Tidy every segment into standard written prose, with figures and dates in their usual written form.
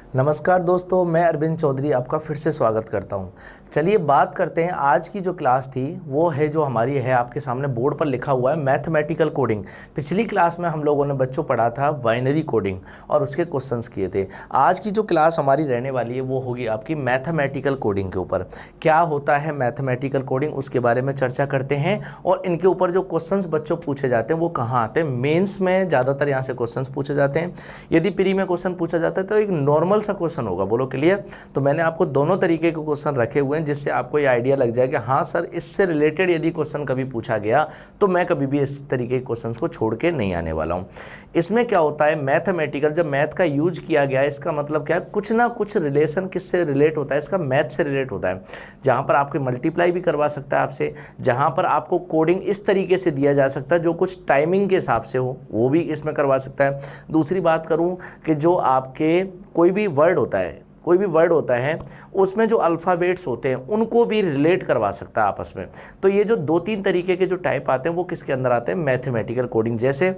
नमस्कार दोस्तों, मैं अरविंद चौधरी आपका फिर से स्वागत करता हूं। चलिए बात करते हैं। आज की जो क्लास थी वो है जो हमारी है, आपके सामने बोर्ड पर लिखा हुआ है मैथमेटिकल कोडिंग। पिछली क्लास में हम लोगों ने बच्चों पढ़ा था बाइनरी कोडिंग और उसके क्वेश्चंस किए थे। आज की जो क्लास हमारी रहने वाली है वो होगी आपकी मैथमेटिकल कोडिंग के ऊपर। क्या होता है मैथमेटिकल कोडिंग, उसके बारे में चर्चा करते हैं और इनके ऊपर जो क्वेश्चंस बच्चों पूछे जाते हैं वो कहाँ आते हैं। मेंस में ज़्यादातर यहाँ से क्वेश्चंस पूछे जाते हैं। यदि प्री में क्वेश्चन पूछा जाता है तो एक नॉर्मल सा क्वेश्चन होगा। बोलो क्लियर। तो मैंने आपको दोनों तरीके के क्वेश्चन रखे हुए हैं जिससे आपको ये आइडिया लग जाए कि हाँ सर, इससे रिलेटेड यदि क्वेश्चन कभी पूछा गया तो मैं कभी भी इस तरीके के क्वेश्चंस को छोड़ के नहीं आने वाला हूँ। इसमें क्या होता है, मैथमेटिकल जब मैथ का यूज किया गया है इसका मतलब क्या है, कुछ ना कुछ रिलेशन किससे रिलेट होता है, इसका मैथ से रिलेट होता है। जहाँ पर आपके मल्टीप्लाई भी करवा सकता है आपसे, जहाँ पर आपको कोडिंग इस तरीके से दिया जा सकता है जो कुछ टाइमिंग के हिसाब से हो वो भी इसमें करवा सकता है। दूसरी बात करूँ कि जो आपके कोई भी वर्ड होता है उसमें जो अल्फ़ाबेट्स होते हैं उनको भी रिलेट करवा सकता है आपस में। तो ये जो दो तीन तरीके के जो टाइप आते हैं वो किसके अंदर आते हैं, मैथमेटिकल कोडिंग। जैसे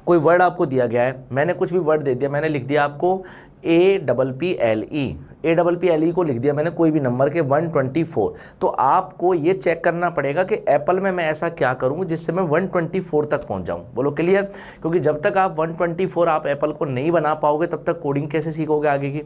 कोई वर्ड आपको दिया गया है, मैंने कुछ भी वर्ड दे दिया, मैंने लिख दिया आपको APPLE को लिख दिया मैंने कोई भी नंबर के 124। तो आपको ये चेक करना पड़ेगा कि एप्पल में मैं ऐसा क्या करूं जिससे मैं 124 तक पहुंच जाऊं। बोलो क्लियर। क्योंकि जब तक आप 124 आप एप्पल को नहीं बना पाओगे तब तक कोडिंग कैसे सीखोगे आगे की।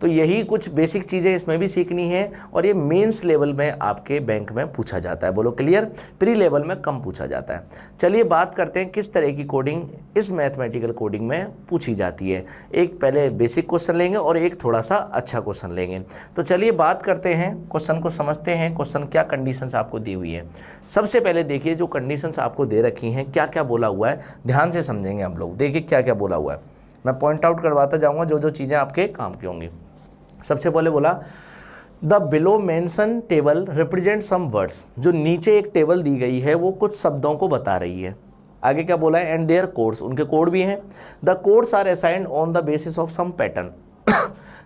तो यही कुछ बेसिक चीज़ें इसमें भी सीखनी है और ये मेंस लेवल में आपके बैंक में पूछा जाता है। बोलो क्लियर। प्री लेवल में कम पूछा जाता है। चलिए बात करते हैं किस तरह की कोडिंग इस मैथमेटिकल कोडिंग में पूछी जाती है। एक पहले बेसिक क्वेश्चन लेंगे और एक थोड़ा सा अच्छा क्वेश्चन लेंगे। तो चलिए बात करते हैं, क्वेश्चन को समझते हैं। क्वेश्चन क्या कंडीशंस आपको दी हुई है। सबसे पहले देखिए जो कंडीशंस आपको दे रखी हैं क्या क्या बोला हुआ है, ध्यान से समझेंगे हम लोग। देखिए क्या क्या बोला हुआ है, मैं पॉइंट आउट करवाता जाऊंगा जो जो चीज़ें आपके काम की होंगी। सबसे पहले बोला the below mention table represent some words. जो नीचे एक टेबल दी गई है वो कुछ शब्दों को बता रही है। आगे क्या बोला है, एंड देयर कोड्स, उनके कोड भी हैं। The codes are assigned on the basis of some pattern.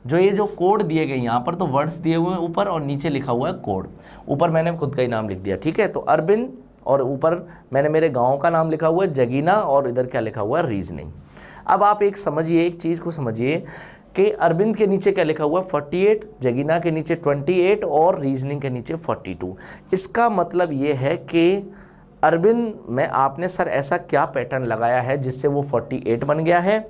जो ये जो कोड दिए गए यहाँ पर तो वर्ड्स दिए हुए हैं ऊपर और नीचे लिखा हुआ है कोड। ऊपर मैंने खुद का ही नाम लिख दिया, ठीक है। तो अरविंद और ऊपर मैंने मेरे गांव का नाम लिखा हुआ है जगीना और इधर क्या लिखा हुआ है, रीजनिंग। अब आप एक समझिए, एक चीज़ को समझिए कि अरविंद के नीचे क्या लिखा हुआ है 48, जगीना के नीचे 28 और रीजनिंग के नीचे 42। इसका मतलब ये है कि अरविंद में आपने सर ऐसा क्या पैटर्न लगाया है जिससे वो 48 बन गया है,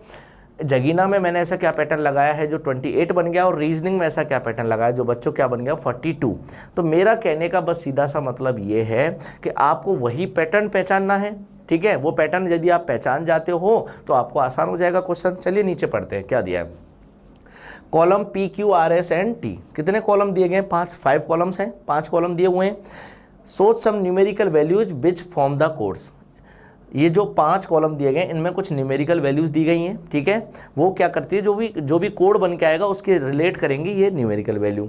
जगीना में मैंने ऐसा क्या पैटर्न लगाया है जो 28 बन गया और रीजनिंग में ऐसा क्या पैटर्न लगाया जो बच्चों क्या बन गया 42। तो मेरा कहने का बस सीधा सा मतलब ये है कि आपको वही पैटर्न पहचानना है, ठीक है। वो पैटर्न यदि आप पहचान जाते हो तो आपको आसान हो जाएगा क्वेश्चन। चलिए नीचे पढ़ते हैं क्या दिया है। कॉलम PQRSNT, कितने कॉलम दिए गए हैं, 5 कॉलम्स हैं, 5 कॉलम दिए हुए हैं। Such some numerical values which form the codes. ये जो 5 कॉलम दिए गए इनमें कुछ न्यूमेरिकल वैल्यूज़ दी गई हैं, ठीक है। वो क्या करती है, जो भी कोड बन के आएगा उसके रिलेट करेंगी ये numerical value.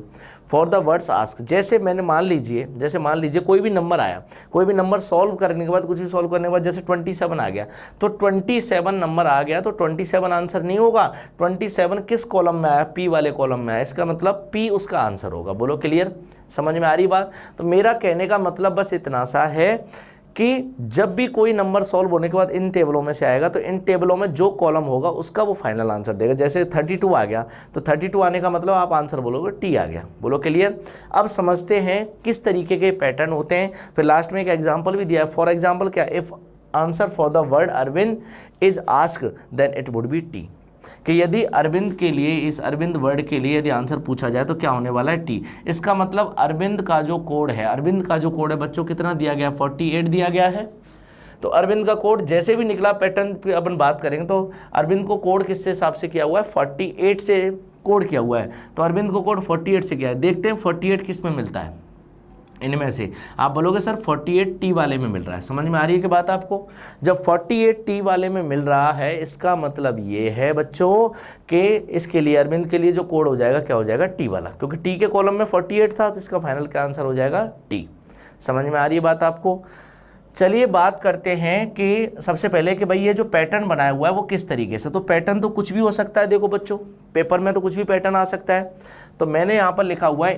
For the words ask, जैसे मान लीजिए कोई भी नंबर आया, कोई भी नंबर सॉल्व करने के बाद, कुछ भी सॉल्व करने के बाद जैसे 27 आ गया, तो 27 नंबर आ गया तो 27 आंसर नहीं होगा। 27 किस कॉलम में आया, P वाले कॉलम में आया, इसका मतलब P उसका आंसर होगा। बोलो क्लियर, समझ में आ रही बात। तो मेरा कहने का मतलब बस इतना सा है कि जब भी कोई नंबर सॉल्व होने के बाद इन टेबलों में से आएगा तो इन टेबलों में जो कॉलम होगा उसका वो फाइनल आंसर देगा। जैसे 32 आ गया तो 32 आने का मतलब आप आंसर बोलोगे T आ गया। बोलो क्लियर। अब समझते हैं किस तरीके के पैटर्न होते हैं। फिर लास्ट में एक एग्जाम्पल भी दिया है। फॉर एग्जाम्पल क्या, if answer for the word Arvind is asked then it would be T। कि यदि अरविंद के लिए, इस अरविंद वर्ड के लिए यदि आंसर पूछा जाए तो क्या होने वाला है T। इसका मतलब अरविंद का जो कोड है, बच्चों कितना दिया गया, 48 दिया गया है। तो अरविंद का कोड जैसे भी निकला, पैटर्न पे अपन बात करेंगे तो अरविंद को कोड किससे हिसाब से किया हुआ है, 48 से कोड किया हुआ है। तो अरविंद को कोड 48 से किया है। देखते हैं 48 किस में मिलता है इनमें से। आप बोलोगे सर 48T वाले में मिल रहा है। समझ में आ रही है कि बात आपको। जब 48T वाले में मिल रहा है इसका मतलब ये है बच्चों कि इसके लिए, अरविंद के लिए जो कोड हो जाएगा क्या हो जाएगा, T वाला। क्योंकि T के कॉलम में 48 था तो इसका फाइनल का आंसर हो जाएगा T। समझ में आ रही है बात आपको। चलिए बात करते हैं कि सबसे पहले कि भाई ये जो पैटर्न बनाया हुआ है वो किस तरीके से। तो पैटर्न तो कुछ भी हो सकता है। देखो बच्चों, पेपर में तो कुछ भी पैटर्न आ सकता है। तो मैंने यहाँ पर लिखा हुआ है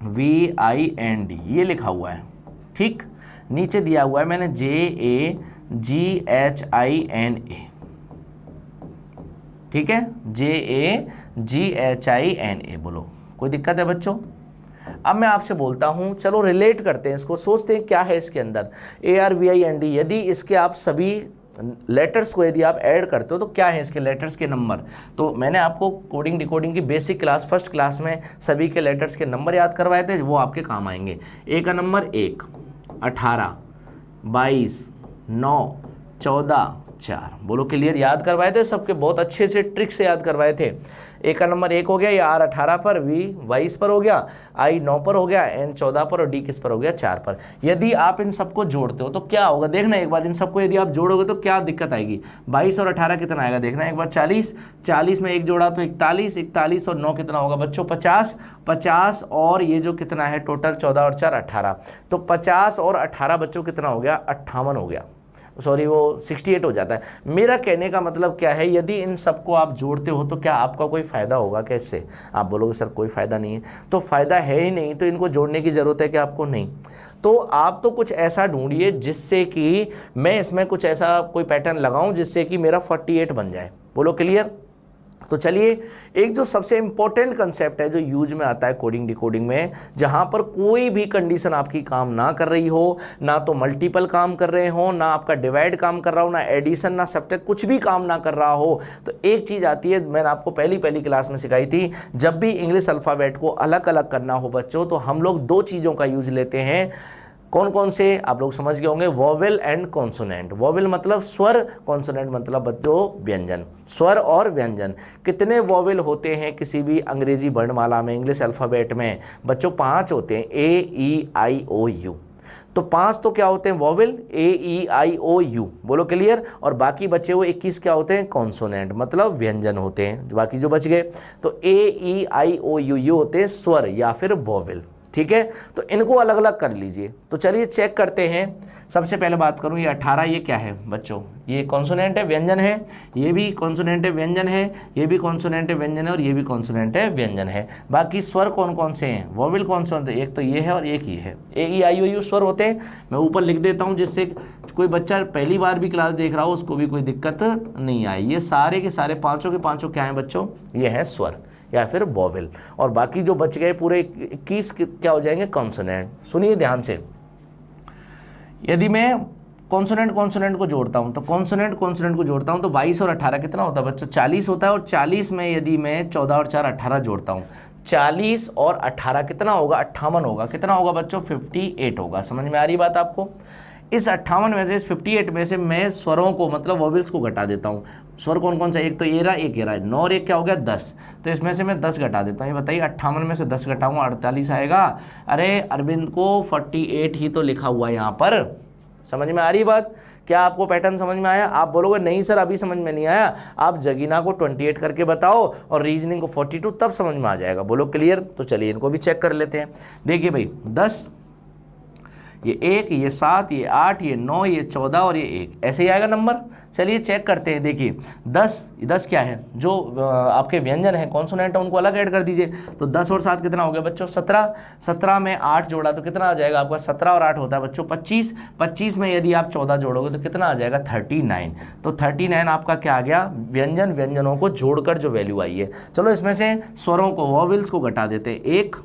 ARVIND, ये लिखा हुआ है, ठीक। नीचे दिया हुआ है मैंने JAGHINA, ठीक है, JAGHINA, बोलो कोई दिक्कत है बच्चों? अब मैं आपसे बोलता हूं, चलो रिलेट करते हैं इसको, सोचते हैं क्या है इसके अंदर। ARVIND, यदि इसके आप सभी लेटर्स को यदि आप ऐड करते हो तो क्या है इसके लेटर्स के नंबर। तो मैंने आपको कोडिंग डिकोडिंग की बेसिक क्लास फर्स्ट क्लास में सभी के लेटर्स के नंबर याद करवाए थे, वो आपके काम आएंगे। ए का नंबर 1, 18, 22, 9, 14, 4, बोलो क्लियर? याद करवाए थे सबके, बहुत अच्छे से ट्रिक से याद करवाए थे। ए का नंबर 1 हो गया, ये R 18 पर, V 22 पर हो गया, I 9 पर हो गया, N 14 पर और D किस पर हो गया? 4 पर। यदि आप इन सबको जोड़ते हो तो क्या होगा, देखना एक बार, इन सबको यदि आप जोड़ोगे तो क्या दिक्कत आएगी। 22 और 18 कितना आएगा, देखना एक बार, 40, 40 में एक जोड़ा तो 41, 41 और 9 कितना होगा बच्चों? 50, 50 और ये जो कितना है टोटल 14 और 4 18, तो 50 और 18 बच्चों कितना हो गया? 58 हो गया, सॉरी वो 68 हो जाता है। मेरा कहने का मतलब क्या है, यदि इन सबको आप जोड़ते हो तो क्या आपका कोई फ़ायदा होगा? कैसे? आप बोलोगे सर कोई फ़ायदा नहीं है, तो फ़ायदा है ही नहीं तो इनको जोड़ने की ज़रूरत है कि आपको? नहीं। तो आप तो कुछ ऐसा ढूंढिए जिससे कि मैं इसमें कुछ ऐसा कोई पैटर्न लगाऊं जिससे कि मेरा 48 बन जाए, बोलो क्लियर? तो चलिए, एक जो सबसे इंपॉर्टेंट कंसेप्ट है जो यूज में आता है कोडिंग डिकोडिंग में, जहां पर कोई भी कंडीशन आपकी काम ना कर रही हो, ना तो मल्टीपल काम कर रहे हो, ना आपका डिवाइड काम कर रहा हो, ना एडिशन, ना सब्ट्रैक्ट, कुछ भी काम ना कर रहा हो, तो एक चीज़ आती है, मैंने आपको पहली क्लास में सिखाई थी, जब भी इंग्लिश अल्फ़ाबेट को अलग अलग करना हो बच्चों, तो हम लोग दो चीज़ों का यूज लेते हैं। कौन कौन से आप लोग समझ गए होंगे? Vowel and consonant. वोवेल मतलब स्वर, कॉन्सोनेंट मतलब बच्चों व्यंजन। स्वर और व्यंजन। कितने वोवेल होते हैं किसी भी अंग्रेजी वर्णमाला में, इंग्लिश अल्फ़ाबेट में बच्चों? 5 होते हैं, AEIOU। तो 5 तो क्या होते हैं? वोवेल, AEIOU, बोलो क्लियर? और बाकी बचे हुए 21 क्या होते हैं? कॉन्सोनेंट, मतलब व्यंजन होते हैं बाकी जो बच गए। तो AEIOU ये होते हैं स्वर या फिर वोवेल, ठीक है? तो इनको अलग अलग कर लीजिए। तो चलिए चेक करते हैं। सबसे पहले बात करूं, ये 18 ये क्या है बच्चों? ये कॉन्सोनेंट है, व्यंजन है, ये भी कॉन्सोनेंट है, व्यंजन है, ये भी कॉन्सोनेंट है, व्यंजन है, और ये भी कॉन्सोनेंट है, व्यंजन है। बाकी स्वर कौन कौन से हैं? वोवेल कौन से होते हैं? एक तो ये है और एक ये है। AEIOU स्वर होते हैं। मैं ऊपर लिख देता हूँ जिससे कोई बच्चा पहली बार भी क्लास देख रहा हो उसको भी कोई दिक्कत नहीं आए। ये सारे के सारे पाँचों के पाँचों क्या हैं बच्चों? ये हैं स्वर या फिर वोवेल, और बाकी जो बच गए पूरे 21 क्या हो जाएंगे? कॉन्सोनेंट। सुनिए ध्यान से, यदि मैं कॉन्सोनेंट को जोड़ता हूं, तो कॉन्सोनेंट को जोड़ता हूं तो 22 और 18 कितना होता है बच्चों? 40 होता है। और 40 में यदि मैं 14 और 4 18 जोड़ता हूं, 40 और 18 कितना होगा? 58 होगा। कितना होगा बच्चों? 58 होगा। समझ में आ रही बात आपको? इस 58 में से, इस 58 में से मैं स्वरों को मतलब वोवेल्स को घटा देता हूँ। स्वर कौन कौन सा? एक तो ये रहा, एक ये रहा, 9 और 1 क्या हो गया? 10। तो इसमें से मैं 10 घटा देता हूँ। ये बताइए 58 में से 10 घटाऊंगा 48 आएगा। अरे अरविंद को 48 ही तो लिखा हुआ है यहाँ पर। समझ में आ रही बात? क्या आपको पैटर्न समझ में आया? आप बोलोगे नहीं सर अभी समझ में नहीं आया, आप जगीना को 28 करके बताओ और रीजनिंग को 42, तब समझ में आ जाएगा। बोलो क्लियर? तो चलिए इनको भी चेक कर लेते हैं। देखिए भाई, 10, ये 1, ये 7, ये 8, ये 9, ये 14 और ये 1, ऐसे ही आएगा नंबर। चलिए चेक करते हैं। देखिए 10 क्या है? जो आपके व्यंजन है, कॉन्सोनेंट है, उनको अलग ऐड कर दीजिए। तो 10 और 7 कितना हो गया बच्चों? 17। 17 में 8 जोड़ा तो कितना आ जाएगा आपका? 17 और 8 होता है बच्चों 25। 25 में यदि आप 14 जोड़ोगे तो कितना आ जाएगा? 39। तो 39 आपका क्या आ गया? व्यंजनों को जोड़कर जो वैल्यू आई है। चलो इसमें से स्वरों को, वोवेल्स को घटा देते हैं। 1,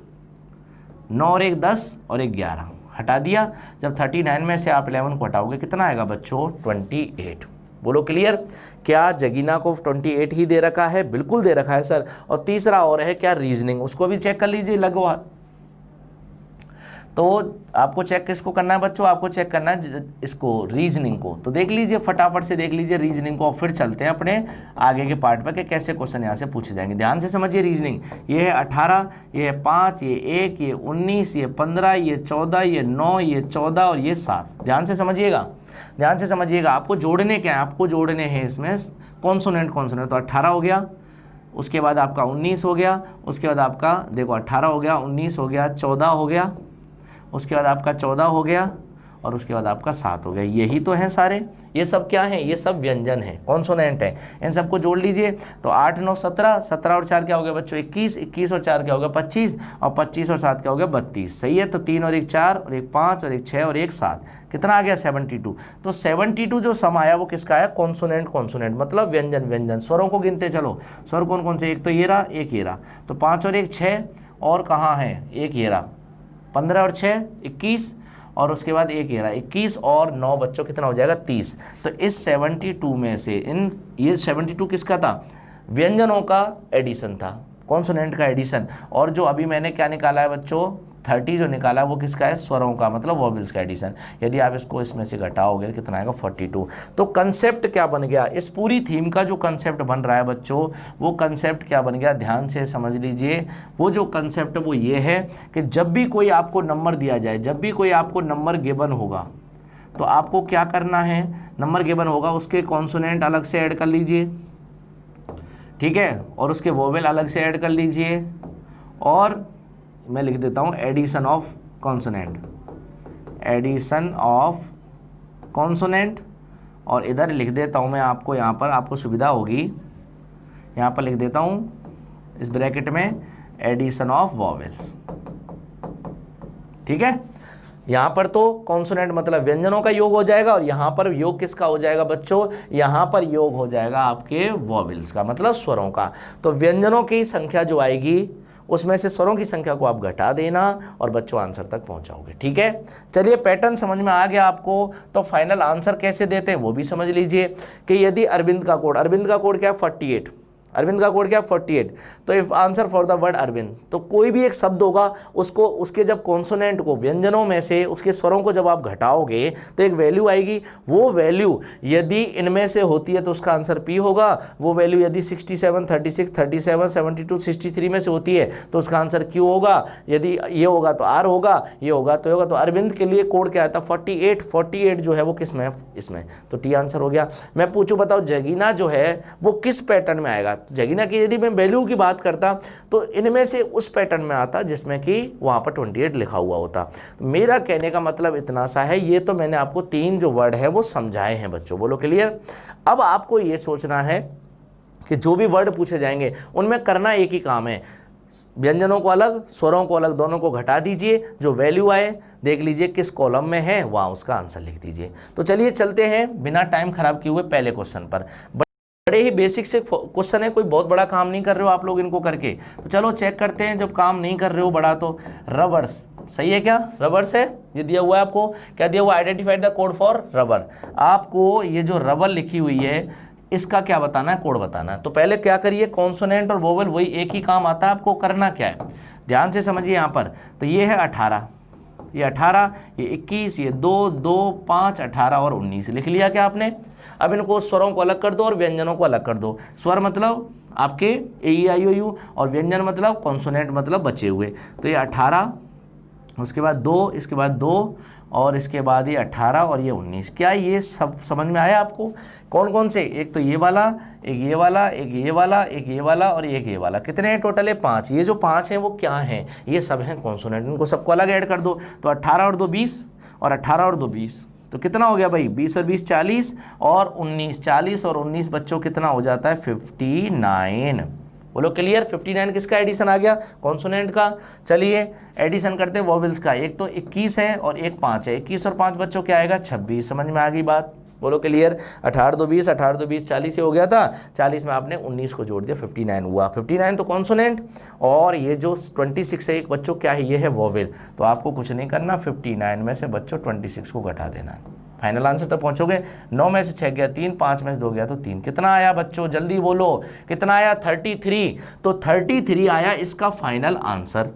9 और 1 10 और 1 11 हटा दिया। जब 39 में से आप 11 को हटाओगे कितना आएगा बच्चों? 28। बोलो क्लियर? क्या जगीना को 28 ही दे रखा है? बिल्कुल दे रखा है सर। और तीसरा और है क्या? रीजनिंग, उसको भी चेक कर लीजिए लगवा। तो आपको चेक किसको करना है बच्चों? आपको चेक करना है इसको, रीजनिंग को। तो देख लीजिए, फटाफट से देख लीजिए रीजनिंग को और फिर चलते हैं अपने आगे के पार्ट पर कि कैसे क्वेश्चन यहाँ से पूछे जाएंगे। ध्यान से समझिए रीजनिंग। ये है 18, ये है 5, ये 1, ये 19, ये 15, ये 14, ये 9, ये 14 और ये 7। ध्यान से समझिएगा, ध्यान से समझिएगा। आपको जोड़ने क्या है? आपको जोड़ने हैं इसमें कॉन्सोनेंट। तो 18 हो गया, उसके बाद आपका 19 हो गया, उसके बाद आपका देखो 18 हो गया, 19 हो गया, 14 हो गया, उसके बाद आपका 14 हो गया, और उसके बाद आपका 7 हो गया। यही तो हैं सारे, ये सब क्या हैं, ये सब व्यंजन हैं, कॉन्सोनेंट है। इन सबको जोड़ लीजिए तो 8 9 17, 17 और 4 क्या हो गया बच्चों 21, 21 और 4 क्या हो गया 25, और 25 और 7 क्या हो गया 32। सही है, तो 3 और 1 4 और 1 5 और 1 6 और 1 7, कितना आ गया 72। तो 72 जो सम आया वो किसका आया, कॉन्सोनेंट, कॉन्सोनेंट मतलब व्यंजन, व्यंजन। स्वरों को गिनते चलो, स्वर कौन कौन से, एक तो ये रहा, एक ये रहा, तो 5 और 1 6, और कहाँ है एक ये रहा, 15 और 6 21, और उसके बाद एक ये रहा 21 और 9 बच्चों कितना हो जाएगा 30। तो इस 72 में से ये 72 किसका था, व्यंजनों का एडिशन था, कॉन्सोनेंट का एडिशन। और जो अभी मैंने क्या निकाला है बच्चों 30 जो निकाला है वो किसका है, स्वरों का मतलब वॉवेल्स का एडिशन। यदि आप इसको इसमें से घटाओगे कितना आएगा 42। तो कंसेप्ट क्या बन गया, इस पूरी थीम का जो कंसेप्ट बन रहा है बच्चों, वो कंसेप्ट क्या बन गया, ध्यान से समझ लीजिए। वो जो कंसेप्ट वो ये है कि जब भी कोई आपको नंबर दिया जाए, जब भी कोई आपको नंबर गिवन होगा, तो आपको क्या करना है, नंबर गिवन होगा उसके कॉन्सोनेंट अलग से ऐड कर लीजिए, ठीक है, और उसके वोवेल अलग से ऐड कर लीजिए, और मैं लिख देता हूँ addition of consonant, addition of consonant, और इधर लिख देता हूँ मैं आपको, यहाँ पर आपको सुविधा होगी, यहाँ पर लिख देता हूँ इस ब्रैकेट में एडिशन ऑफ वॉवेल्स, ठीक है। यहाँ पर तो कॉन्सोनेंट मतलब व्यंजनों का योग हो जाएगा, और यहाँ पर योग किसका हो जाएगा बच्चों, यहाँ पर योग हो जाएगा आपके वॉवेल्स का मतलब स्वरों का। तो व्यंजनों की संख्या जो आएगी उसमें से स्वरों की संख्या को आप घटा देना और बच्चों आंसर तक पहुंचाओगे, ठीक है। चलिए पैटर्न समझ में आ गया आपको, तो फाइनल आंसर कैसे देते हैं वो भी समझ लीजिए कि यदि अरविंद का कोड क्या है 48, अरविंद का कोड क्या 48, तो if answer for the word Arvind, तो कोई भी एक शब्द होगा उसको, उसके जब कॉन्सोनेंट को, व्यंजनों में से उसके स्वरों को जब आप घटाओगे तो एक वैल्यू आएगी, वो वैल्यू यदि इनमें से होती है तो उसका आंसर पी होगा, वो वैल्यू यदि 67 36 37 72 63 में से होती है तो उसका आंसर क्यू होगा, यदि ये होगा तो आर होगा, ये होगा तो होगा। तो अरविंद के लिए कोड क्या आता 48, 48 जो है वो किस में है, इसमें, तो टी आंसर हो गया। मैं पूछूं बताओ जगीना जो है वो किस पैटर्न में आएगा, जगीना की यदि मैं वैल्यू की बात करता तो इनमें से उस पैटर्न में आता जिसमें कि वहाँ पर 28 लिखा हुआ होता। मेरा कहने का मतलब इतना सा है, ये तो मैंने आपको 3 जो वर्ड है वो समझाए हैं बच्चों, बोलो क्लियर। अब आपको ये सोचना है कि जो भी वर्ड पूछे जाएंगे उनमें करना एक ही काम है, व्यंजनों को अलग, स्वरों को अलग, दोनों को घटा दीजिए, जो वैल्यू आए देख लीजिए किस कॉलम में है, वहाँ उसका आंसर लिख दीजिए। तो चलिए चलते हैं बिना टाइम खराब किए हुए पहले क्वेश्चन पर। बड़े ही बेसिक से क्वेश्चन है, कोई बहुत बड़ा काम नहीं कर रहे हो आप लोग इनको करके, तो चलो चेक करते हैं। जब काम नहीं कर रहे हो बड़ा तो रबर्स, सही है क्या, रबर्स है, ये दिया हुआ है आपको, क्या दिया हुआ, identified the code for rubber. आपको ये जो रबर लिखी हुई है इसका क्या बताना है, कोड बताना है। तो पहले क्या करिए, कॉन्सोनेंट और वोवेल वही एक ही काम आता है, आपको करना क्या है ध्यान से समझिए। यहाँ पर तो ये है 18, ये 18, ये 21, ये 2 2 5 18 और 19 लिख लिया क्या आपने। अब इनको स्वरों को अलग कर दो और व्यंजनों को अलग कर दो। स्वर मतलब आपके ए ई आई ओ यू, और व्यंजन मतलब कॉन्सोनेंट मतलब बचे हुए। तो ये 18, उसके बाद 2, इसके बाद 2, और इसके बाद ये 18 और ये 19। क्या ये सब समझ में आया आपको, कौन कौन से, एक तो ये वाला, एक ये वाला, एक ये वाला, एक ये वाला और एक ये वाला, कितने हैं टोटल है 5। ये जो 5 हैं वो क्या हैं, ये सब हैं कॉन्सोनेंट, इनको सबको अलग ऐड कर दो। तो 18 और 2 20, और 18 और 2 20, तो कितना हो गया भाई 20 और 20 40, और 19, 40 और 19 बच्चों कितना हो जाता है 59। बोलो क्लियर, 59 किसका एडिशन आ गया, कॉन्सोनेंट का। चलिए एडिशन करते हैं वॉवेल्स का, एक तो 21 है और एक 5 है, 21 और 5 बच्चों क्या आएगा 26। समझ में आ गई बात, बोलो क्लियर। 18 2 20, 18 2 20 40 ही हो गया था, 40 में आपने 19 को जोड़ दिया 59 हुआ। 59 तो कॉन्सोनेंट, और ये जो 26 है एक बच्चों क्या है, ये है वॉवेल। तो आपको कुछ नहीं करना, 59 में से बच्चों 26 को घटा देना, फाइनल आंसर तक पहुंचोगे। 9 में से 6 गया 3, 5 में से 2 गया तो 3, कितना आया बच्चों जल्दी बोलो, कितना आया 33। तो 33 आया इसका फाइनल आंसर,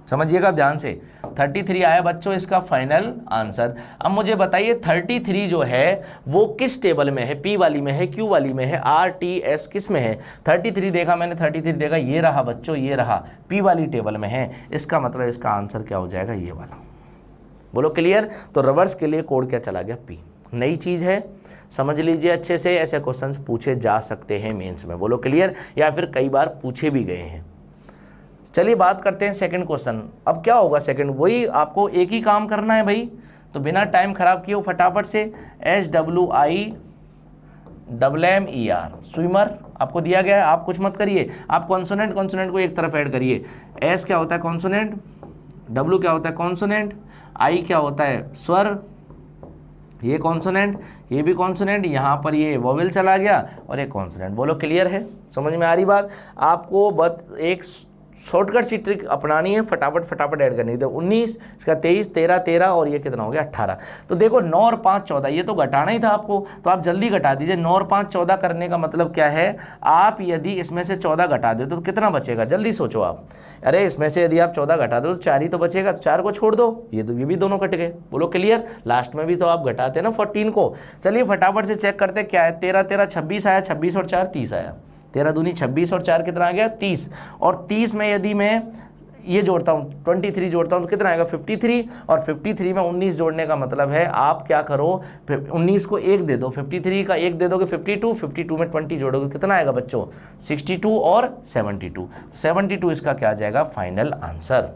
समझिएगा ध्यान से, 33 आया बच्चों इसका फाइनल आंसर। अब मुझे बताइए 33 जो है वो किस टेबल में है, पी वाली में है, क्यू वाली में है, आर टी एस किस में है। 33 देखा मैंने, 33 देखा, ये रहा बच्चों, ये रहा पी वाली टेबल में है, इसका मतलब इसका आंसर क्या हो जाएगा, ये वाला। बोलो क्लियर। तो रिवर्स के लिए कोड क्या चला गया, पी। नई चीज़ है, समझ लीजिए अच्छे से, ऐसे क्वेश्चंस पूछे जा सकते हैं मेंस में, बोलो क्लियर, या फिर कई बार पूछे भी गए हैं। चलिए बात करते हैं सेकंड क्वेश्चन। अब क्या होगा सेकंड, वही आपको एक ही काम करना है भाई, तो बिना टाइम खराब किए फटाफट से SWIMMER स्विमर आपको दिया गया है, आप कुछ मत करिए, आप कॉन्सोनेंट को एक तरफ ऐड करिए। एस क्या होता है कॉन्सोनेंट, डब्ल्यू क्या होता है कॉन्सोनेंट, आई क्या होता है स्वर, ये कॉन्सोनेंट, ये भी कॉन्सोनेंट, यहाँ पर ये वोवेल चला गया और एक कॉन्सोनेंट। बोलो क्लियर है, समझ में आ रही बात? आपको बस एक शॉर्टकट सी ट्रिक अपनानी है, फटाफट ऐड करनी है। तो 19, इसका 23, 13 और ये कितना हो गया 18। तो देखो 9 और 5 14, ये तो घटाना ही था आपको, तो आप जल्दी घटा दीजिए। 9 और 5 14 करने का मतलब क्या है, आप यदि इसमें से 14 घटा दो तो कितना बचेगा, जल्दी सोचो आप। अरे इसमें से यदि आप 14 घटा दो तो 4 ही तो बचेगा, तो 4 को छोड़ दो, ये भी दोनों कट गए। बोलो क्लियर? लास्ट में भी तो आप घटाते ना 14 को। चलिए फटाफट से चेक करते क्या है, 13 13 26 आया, 26 और 4 30 आया, 13 दूनी 26 और 4 कितना आ गया 30। और 30 में यदि मैं ये जोड़ता हूँ 23 जोड़ता हूँ तो कितना आएगा 53, और 53 में 19 जोड़ने का मतलब है आप क्या करो 19 को 1 दे दो, 53 का 1 दे दोगे 52, 52 में 20 जोड़ोगे कितना आएगा बच्चों 62 और 72, 72 इसका क्या आ जाएगा फाइनल आंसर।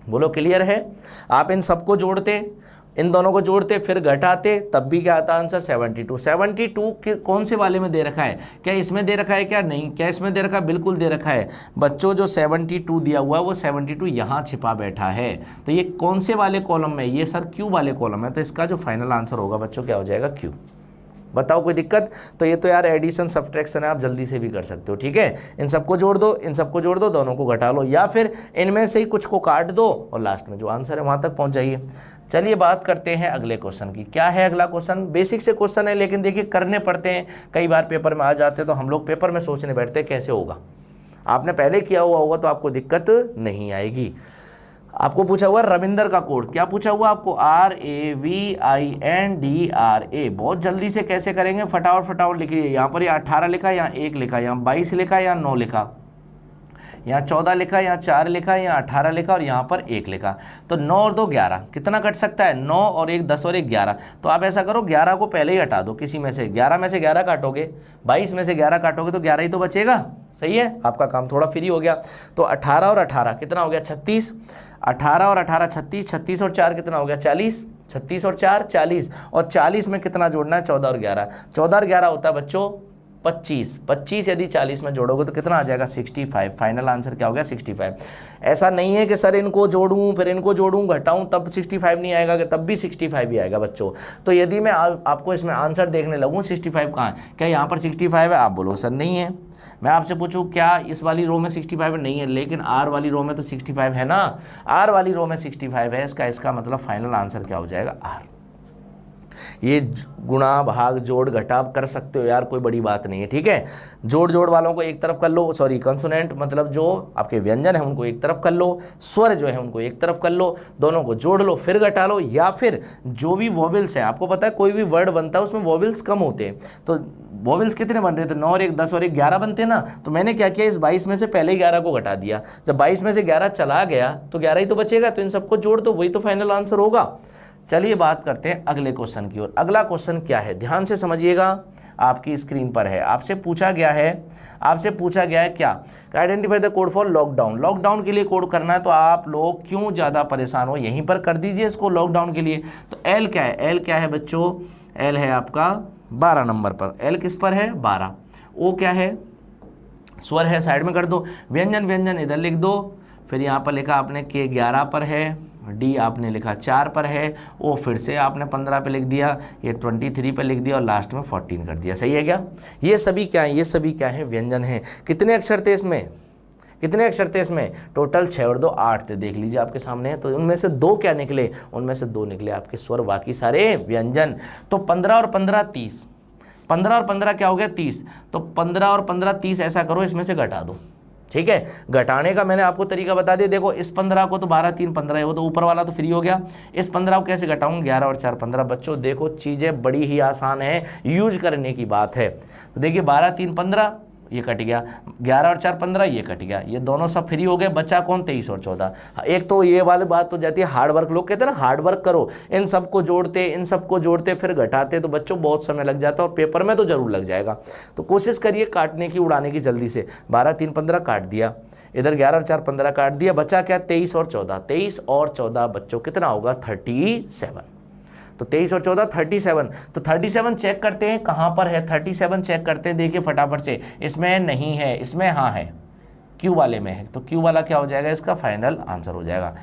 बोलो क्लियर है? आप इन सबको जोड़ते, इन दोनों को जोड़ते फिर घटाते तब भी क्या आता आंसर 72। 72 कौन से वाले में दे रखा है, क्या इसमें दे रखा है क्या नहीं, क्या इसमें दे रखा है, बिल्कुल दे रखा है बच्चों। जो 72 दिया हुआ है वो 72 यहाँ छिपा बैठा है, तो ये कौन से वाले कॉलम में, ये सर क्यू वाले कॉलम है, तो इसका जो फाइनल आंसर होगा बच्चों क्या हो जाएगा क्यू। बताओ कोई दिक्कत? तो ये तो यार एडिशन सब्ट्रैक्शन है, आप जल्दी से भी कर सकते हो, ठीक है। इन सबको जोड़ दो, इन सबको जोड़ दो, दोनों को घटा लो, या फिर इनमें से ही कुछ को काट दो और लास्ट में जो आंसर है वहां तक पहुंच जाइए। चलिए बात करते हैं अगले क्वेश्चन की। क्या है अगला क्वेश्चन? बेसिक से क्वेश्चन है लेकिन देखिए करने पड़ते हैं, कई बार पेपर में आ जाते हैं तो हम लोग पेपर में सोचने बैठते हैं कैसे होगा। आपने पहले किया हुआ होगा तो आपको दिक्कत नहीं आएगी। आपको पूछा हुआ रविंदर का कोड, क्या पूछा हुआ आपको RAVINDRA। बहुत जल्दी से कैसे करेंगे, फटाफट लिखिए। यहाँ पर 18 लिखा, यहाँ 1 लिखा, यहाँ 22 लिखा, यहाँ 9 लिखा, यहाँ 14 लिखा, यहाँ 4 लिखा, यहाँ 18 लिखा और यहाँ पर 1 लिखा। तो 9 और 2 11, कितना कट सकता है 9 और 1 10 और 1 11। तो आप ऐसा करो 11 को पहले ही हटा दो किसी में से, 11 में से 11 काटोगे, 22 में से 11 काटोगे तो 11 ही तो बचेगा। सही है, आपका काम थोड़ा फ्री हो गया। तो 18 और 18 कितना हो गया 36, 18 और 18 36, 36 और 4 कितना हो गया 40, 36 और 4 40, और 40 में कितना जोड़ना है 14 और 11, 14 और 11 होता है बच्चों 25, 25 यदि 40 में जोड़ोगे तो कितना आ जाएगा 65। फाइनल आंसर क्या हो गया 65। ऐसा नहीं है कि सर इनको जोड़ूं फिर इनको जोड़ूं घटाऊं तब 65 नहीं आएगा, कि तब भी 65 ही आएगा बच्चों। तो यदि मैं आपको इसमें आंसर देखने लगूं 65 कहाँ है, क्या यहाँ पर 65 है, आप बोलो सर नहीं है। मैं आपसे पूछूं क्या इस वाली रो में 65 नहीं है, लेकिन आर वाली रो में तो 65 है ना, आर वाली रो में 65 है, इसका मतलब फाइनल आंसर क्या हो जाएगा आर। ये गुणा भाग जोड़ घटा कर सकते हो यार, कोई बड़ी बात नहीं है, ठीक है। जोड़ वालों को एक तरफ कर लो, सॉरी कंसोनेंट मतलब जो आपके व्यंजन है उनको एक तरफ कर लो, स्वर जो है उनको एक तरफ कर लो, दोनों को जोड़ लो फिर घटा लो, या फिर जो भी वोवेल्स है, आपको पता है कोई भी वर्ड बनता है उसमें वोवेल्स कम होते हैं, तो वोवेल्स कितने बन रहे थे 9 और 1 10 और 1 11 बनते हैं ना। तो मैंने क्या किया इस 22 में से पहले ही 11 को घटा दिया, जब 22 में से 11 चला गया तो 11 ही तो बचेगा, तो इन सबको जोड़ दो, वही तो फाइनल आंसर होगा। चलिए बात करते हैं अगले क्वेश्चन की ओर। अगला क्वेश्चन क्या है ध्यान से समझिएगा, आपकी स्क्रीन पर है। आपसे पूछा गया है क्या, identify the code for lockdown. Lockdown के लिए कोड करना है, तो आप लोग क्यों ज़्यादा परेशान हो, यहीं पर कर दीजिए इसको लॉकडाउन के लिए। तो एल क्या है, एल क्या है बच्चों, एल है आपका 12 नंबर पर, एल किस पर है 12। ओ क्या है, स्वर है, साइड में कर दो। व्यंजन इधर लिख दो, फिर यहाँ पर लिखा आपने के 11 पर है, डी आपने लिखा 4 पर है, ओ फिर से आपने 15 पे लिख दिया, ये 23 पे लिख दिया और लास्ट में 14 कर दिया। सही है क्या? ये सभी क्या है, ये सभी क्या है व्यंजन है। कितने अक्षर थे इसमें, कितने अक्षर थे इसमें, टोटल 6 और 2 8 थे, देख लीजिए आपके सामने है। तो उनमें से 2 क्या निकले, उनमें से 2 निकले आपके स्वर, बाकी सारे व्यंजन। तो 15 और 15 30, 15 और 15 क्या हो गया 30, तो 15 और 15 30, ऐसा करो इसमें से घटा दो, ठीक है। घटाने का मैंने आपको तरीका बता दिया, देखो इस 15 को तो 12 3 15 है, वो तो ऊपर वाला तो फ्री हो गया, इस 15 को कैसे घटाऊं 11 और 4 15। बच्चों देखो चीज़ें बड़ी ही आसान है, यूज करने की बात है। तो देखिए 12 3 15 ये कट गया, 11 और 4 15 ये कट गया, ये दोनों सब फ्री हो गए, बचा कौन 23 और 14। एक तो ये वाली बात तो जाती है हार्ड वर्क, लोग कहते हैं ना हार्ड वर्क करो, इन सबको जोड़ते फिर घटाते, तो बच्चों बहुत समय लग जाता है और पेपर में तो जरूर लग जाएगा। तो कोशिश करिए काटने की, उड़ाने की जल्दी से। 12 3 15 काट दिया, इधर 11 और 4 15 काट दिया, बचा क्या 23 और 14, 23 और 14 बच्चों कितना होगा 37। तो 23 और 14 37, तो 37 चेक करते हैं कहाँ पर है, 37 चेक करते हैं, देखिए फटाफट से, इसमें नहीं है, इसमें हाँ है, क्यू वाले में है, तो क्यू वाला क्या हो जाएगा, इसका फाइनल आंसर हो जाएगा।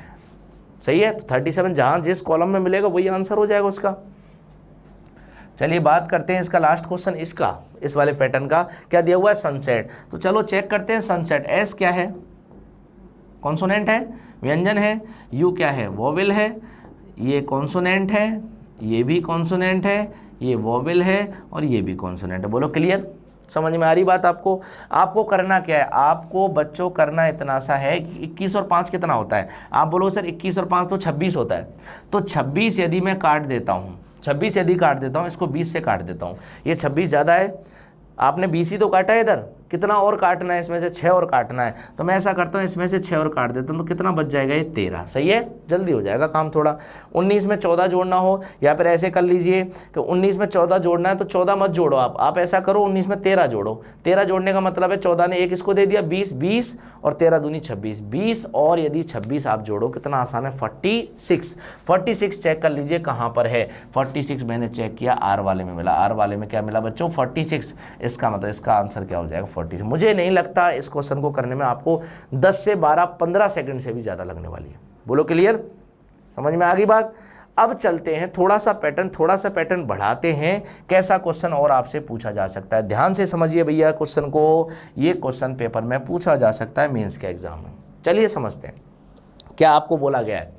सही है, तो 37 जहाँ जिस कॉलम में मिलेगा वही आंसर हो जाएगा उसका। चलिए बात करते हैं इसका लास्ट क्वेश्चन, इसका इस वाले पैटर्न का क्या दिया हुआ है, सनसेट। तो चलो चेक करते हैं सनसेट। एस क्या है, कॉन्सोनेंट है, व्यंजन है, यू क्या है, वोवेल है, ये कॉन्सोनेंट है, ये भी कॉन्सोनेंट है, ये वोवेल है और ये भी कॉन्सोनेंट है। बोलो क्लियर, समझ में आ रही बात आपको। आपको करना क्या है, आपको बच्चों करना इतना सा है कि 21 और 5 कितना होता है, आप बोलो सर 21 और 5 तो 26 होता है, तो 26 यदि मैं काट देता हूँ, 26 यदि काट देता हूँ, इसको 20 से काट देता हूँ, ये 26 ज़्यादा है, आपने 20 ही तो काटा है, इधर कितना और काटना है, इसमें से 6 और काटना है, तो मैं ऐसा करता हूँ इसमें से 6 और काट देता हूँ, तो कितना बच जाएगा, ये 13। सही है, जल्दी हो जाएगा काम थोड़ा। 19 में 14 जोड़ना हो, या फिर ऐसे कर लीजिए कि 19 में 14 जोड़ना है तो 14 मत जोड़ो, आप ऐसा करो 19 में 13 जोड़ो। 13 जोड़ने का मतलब है 14 ने एक इसको दे दिया 20, 20 और 13 दूनी 26, 20 और यदि 26 आप जोड़ो, कितना आसान है, 46। 46 चेक कर लीजिए कहाँ पर है, 46 मैंने चेक किया, आर वाले में मिला, आर वाले में क्या मिला बच्चों, 46। इसका मतलब इसका आंसर क्या हो जाएगा, 46। मुझे नहीं लगता इस क्वेश्चन को करने में आपको 10 से 12, 15 सेकंड से भी ज़्यादा लगने वाली है। बोलो क्लियर, समझ में आ गई बात। अब चलते हैं थोड़ा सा पैटर्न बढ़ाते हैं, कैसा क्वेश्चन और आपसे पूछा जा सकता है। ध्यान से समझिए भैया क्वेश्चन को, ये क्वेश्चन पेपर में पूछा जा सकता है मेंस के एग्जाम में। चलिए समझते हैं क्या आपको बोला गया है।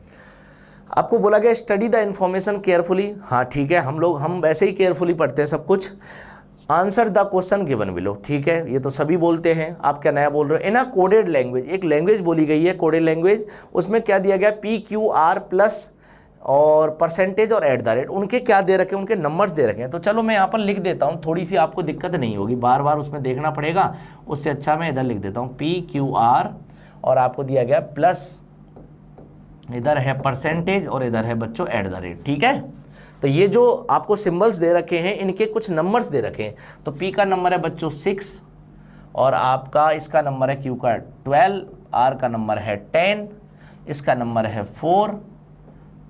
आपको बोला गया स्टडी द इन्फॉर्मेशन केयरफुली। हाँ ठीक है, हम वैसे ही केयरफुली पढ़ते हैं सब कुछ। Answer the question given below, ठीक है, ये तो सभी बोलते हैं, आप क्या नया बोल रहे हो। इन अ कोडेड लैंग्वेज, एक लैंग्वेज बोली गई है कोडेड लैंग्वेज, उसमें क्या दिया गया, PQR प्लस और परसेंटेज और एट द रेट, उनके क्या दे रखे हैं, उनके नंबर्स दे रखे हैं। तो चलो मैं यहाँ पर लिख देता हूँ, थोड़ी सी आपको दिक्कत नहीं होगी, बार बार उसमें देखना पड़ेगा, उससे अच्छा मैं इधर लिख देता हूँ PQR और आपको दिया गया प्लस, इधर है परसेंटेज और इधर है बच्चों एट द रेट। ठीक है, तो ये जो आपको सिंबल्स दे रखे हैं इनके कुछ नंबर्स दे रखे हैं। तो P का नंबर है बच्चों 6 और आपका इसका नंबर है Q का 12, R का नंबर है 10, इसका नंबर है 4,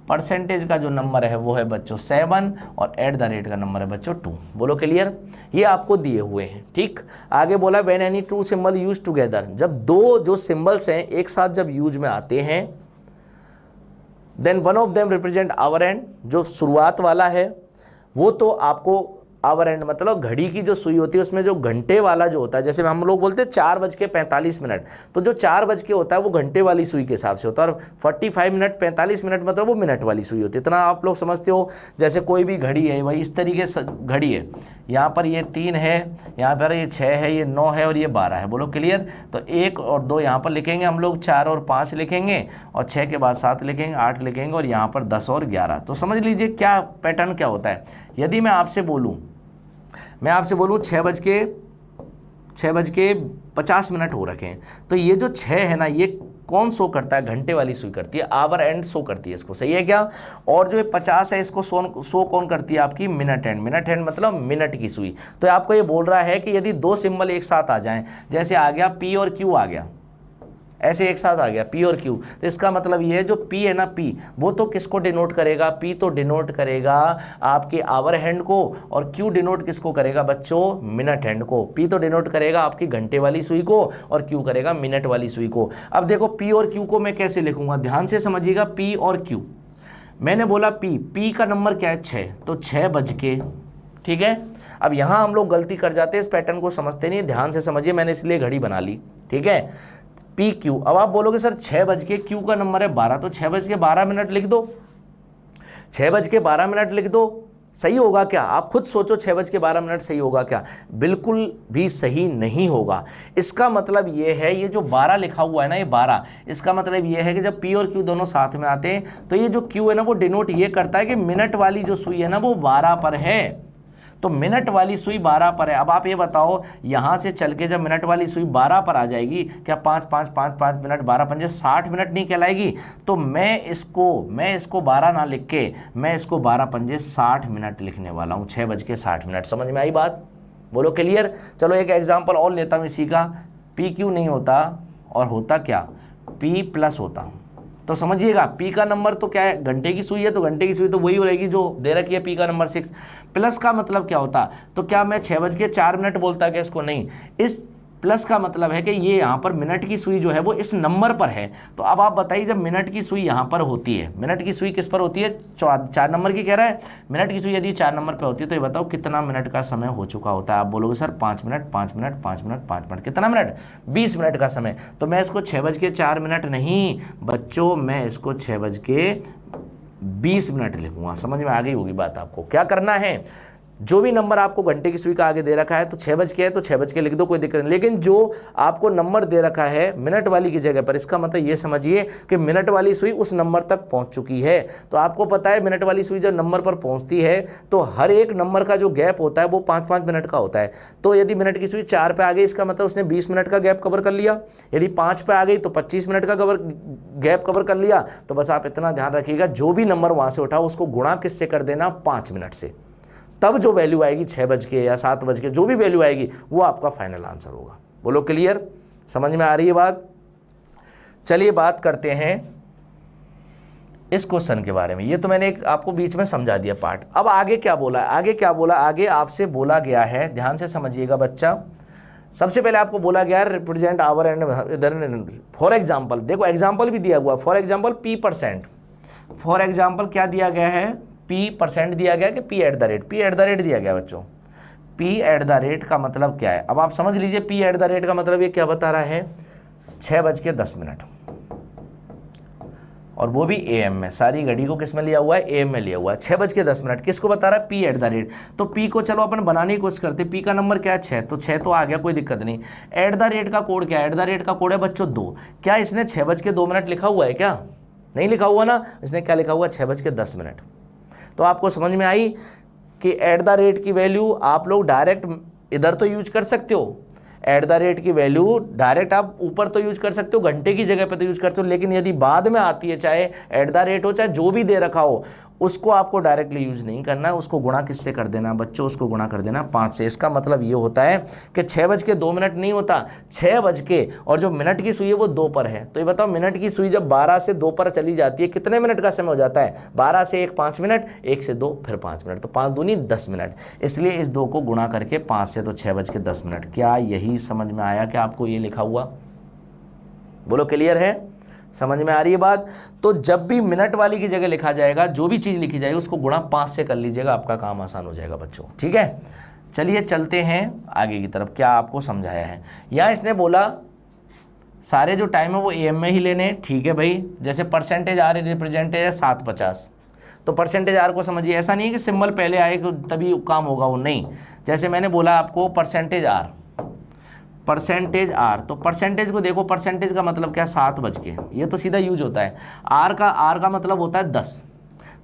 परसेंटेज का जो नंबर है वो है बच्चों 7 और एट द रेट का नंबर है बच्चों 2। बोलो क्लियर, ये आपको दिए हुए हैं। ठीक, आगे बोला when any two symbol use together, जब दो जो सिंबल्स हैं एक साथ जब यूज में आते हैं, then one of them represent our and, जो शुरुआत वाला है वो तो आपको आवर एंड मतलब घड़ी की जो सुई होती है उसमें जो घंटे वाला जो होता है, जैसे हम लोग बोलते हैं 4:45, तो जो 4 बज के होता है वो घंटे वाली सुई के हिसाब से होता है, और 45 मिनट 45 मिनट मतलब वो मिनट वाली सुई होती है। इतना आप लोग समझते हो, जैसे कोई भी घड़ी है वही इस तरीके से घड़ी है, यहाँ पर ये 3 है, यहाँ पर ये 6 है, ये 9 है और ये 12 है। बोलो क्लियर, तो 1 और 2 यहाँ पर लिखेंगे हम लोग, 4 और 5 लिखेंगे और 6 के बाद 7 लिखेंगे, 8 लिखेंगे और यहाँ पर 10 और 11। तो समझ लीजिए क्या पैटर्न क्या होता है। यदि मैं आपसे बोलूँ 6:50 हो रखे हैं, तो ये जो 6 है ना, ये कौन शो करता है, घंटे वाली सुई करती है, आवर एंड शो करती है इसको, सही है क्या। और जो 50 है इसको शो कौन करती है, आपकी मिनट एंड, मिनट एंड मतलब मिनट की सुई। तो आपको ये बोल रहा है कि यदि दो सिंबल एक साथ आ जाएं, जैसे आ गया P और Q आ गया, ऐसे एक साथ आ गया P और Q, तो इसका मतलब ये है जो P है ना, P वो तो किसको डिनोट करेगा, P तो डिनोट करेगा आपके आवर हैंड को, और Q डिनोट किसको करेगा बच्चों, मिनट हैंड को। P तो डिनोट करेगा आपकी घंटे वाली सुई को और Q करेगा मिनट वाली सुई को। अब देखो P और Q को मैं कैसे लिखूंगा, ध्यान से समझिएगा। P और Q, मैंने बोला P का नंबर क्या है 6, तो 6 बज के, ठीक है। अब यहाँ हम लोग गलती कर जाते हैं, इस पैटर्न को समझते नहीं, ध्यान से समझिए, मैंने इसलिए घड़ी बना ली, ठीक है। PQ, अब आप बोलोगे सर 6 बज के, Q का नंबर है 12, तो 6:12 लिख दो, 6:12 लिख दो। सही होगा क्या, आप खुद सोचो, 6:12 सही होगा क्या, बिल्कुल भी सही नहीं होगा। इसका मतलब ये है, ये जो 12 लिखा हुआ है ना, ये 12, इसका मतलब ये है कि जब P और Q दोनों साथ में आते हैं तो ये जो Q है ना वो डिनोट ये करता है कि मिनट वाली जो सुई है ना वो 12 पर है, तो मिनट वाली सुई 12 पर है। अब आप ये बताओ, यहाँ से चल के जब मिनट वाली सुई 12 पर आ जाएगी, क्या 5 मिनट 12 पंजे 60 मिनट नहीं कहलाएगी। तो मैं इसको 12 ना लिख के मैं इसको 12 पंजे 60 मिनट लिखने वाला हूँ, 6:60। समझ में आई बात, बोलो क्लियर। चलो एक एग्जाम्पल और लेता हूँ इसी का। PQ नहीं होता और होता क्या, P+ होता, तो समझिएगा पी का नंबर तो क्या है, घंटे की सुई है, तो घंटे की सुई तो वही रहेगी जो दे रखी है, पी का नंबर 6। प्लस का मतलब क्या होता, तो क्या मैं 6:04 बोलता क्या इसको, नहीं, इस प्लस का मतलब है कि ये यहाँ पर मिनट की सुई जो है वो इस नंबर पर है। तो अब आप बताइए, जब मिनट की सुई यहाँ पर होती है, मिनट की सुई किस पर होती है, 4 नंबर की कह रहा है, मिनट की सुई यदि 4 नंबर पर होती है तो ये बताओ कितना मिनट का समय हो चुका होता है। आप बोलोगे sir 5 minute, 5 minute, 5 minute, 5 minute, कितना मिनट, 20 मिनट का समय। तो मैं इसको 6:04 नहीं बच्चों, मैं इसको 6:20 लिखूंगा। समझ में आ गई होगी बात आपको। क्या करना है, जो भी नंबर आपको घंटे की सुई का आगे दे रखा है तो 6 बज के है तो 6 बज के लिख दो, कोई दिक्कत नहीं। लेकिन जो आपको नंबर दे रखा है मिनट वाली की जगह पर, इसका मतलब ये समझिए कि मिनट वाली सुई उस नंबर तक पहुंच चुकी है। तो आपको पता है मिनट वाली सुई जब नंबर पर पहुंचती है तो हर एक नंबर का जो गैप होता है वो 5-5 मिनट का होता है। तो यदि मिनट की सुई 4 पे आ गई, इसका मतलब उसने 20 मिनट का गैप कवर कर लिया। यदि 5 पे आ गई तो 25 मिनट का गैप कवर कर लिया। तो बस आप इतना ध्यान रखिएगा, जो भी नंबर वहां से उठाओ उसको गुणा किससे कर देना, 5 मिनट से। तब जो वैल्यू आएगी 6 बज के या 7 बज के, जो भी वैल्यू आएगी वो आपका फाइनल आंसर होगा। बोलो क्लियर, समझ में आ रही है बात। चलिए बात करते हैं इस क्वेश्चन के बारे में। ये तो मैंने एक आपको बीच में समझा दिया पार्ट। अब आगे क्या बोला, आगे क्या बोला, आगे आपसे बोला गया है, ध्यान से समझिएगा बच्चा। सबसे पहले आपको बोला गया है रिप्रेजेंट आवर एंड इधर, फॉर एग्जाम्पल, देखो एग्जाम्पल भी दिया हुआ, for example P%। For example क्या दिया गया है, P% दिया गया कि P@ दिया गया बच्चों। P@ का मतलब क्या है, अब आप समझ लीजिए। P@ का मतलब ये क्या बता रहा है, 6:10, और वो भी AM में। सारी घड़ी को किस में लिया हुआ है, AM में लिया हुआ है। 6:10 किसको बता रहा है, P@। तो P को चलो अपन बनाने की कोशिश करते। P का नंबर क्या है, 6, तो 6 तो आ गया, कोई दिक्कत नहीं। @ का कोड क्या है, @ का कोड है बच्चों 2। क्या इसने 6:02 लिखा हुआ है, क्या नहीं लिखा हुआ ना, इसने क्या लिखा हुआ, 6:10। तो आपको समझ में आई कि @ की वैल्यू आप लोग डायरेक्ट इधर तो यूज कर सकते हो। @ की वैल्यू डायरेक्ट आप ऊपर तो यूज कर सकते हो, घंटे की जगह पे तो यूज करते हो। लेकिन यदि बाद में आती है, चाहे @ हो चाहे जो भी दे रखा हो, उसको आपको डायरेक्टली यूज नहीं करना है। उसको गुणा किससे कर देना बच्चों, उसको गुणा कर देना 5 से। इसका मतलब ये होता है कि 6:02 नहीं होता, 6 बज के, और जो मिनट की सुई है वो 2 पर है। तो ये बताओ मिनट की सुई जब 12 से 2 पर चली जाती है, कितने मिनट का समय हो जाता है, 12 से 1 5 मिनट, 1 से 2 फिर 5 मिनट, तो 5 दूनी 10 मिनट। इसलिए इस 2 को गुणा करके 5 से, तो 6:10। क्या यही समझ में आया कि आपको ये लिखा हुआ, बोलो क्लियर है, समझ में आ रही है बात। तो जब भी मिनट वाली की जगह लिखा जाएगा, जो भी चीज़ लिखी जाएगी उसको गुणा 5 से कर लीजिएगा, आपका काम आसान हो जाएगा बच्चों, ठीक है। चलिए चलते हैं आगे की तरफ। क्या आपको समझाया है, यहाँ इसने बोला सारे जो टाइम है वो AM में ही लेने, ठीक है भाई। जैसे %R रिप्रेजेंट है 750, तो %R को समझिए, ऐसा नहीं है कि सिंबल पहले आए तभी काम होगा, वो नहीं। जैसे मैंने बोला आपको %R, तो परसेंटेज को देखो, परसेंटेज का मतलब क्या, 7 बज के, ये तो सीधा यूज होता है। आर का मतलब होता है 10,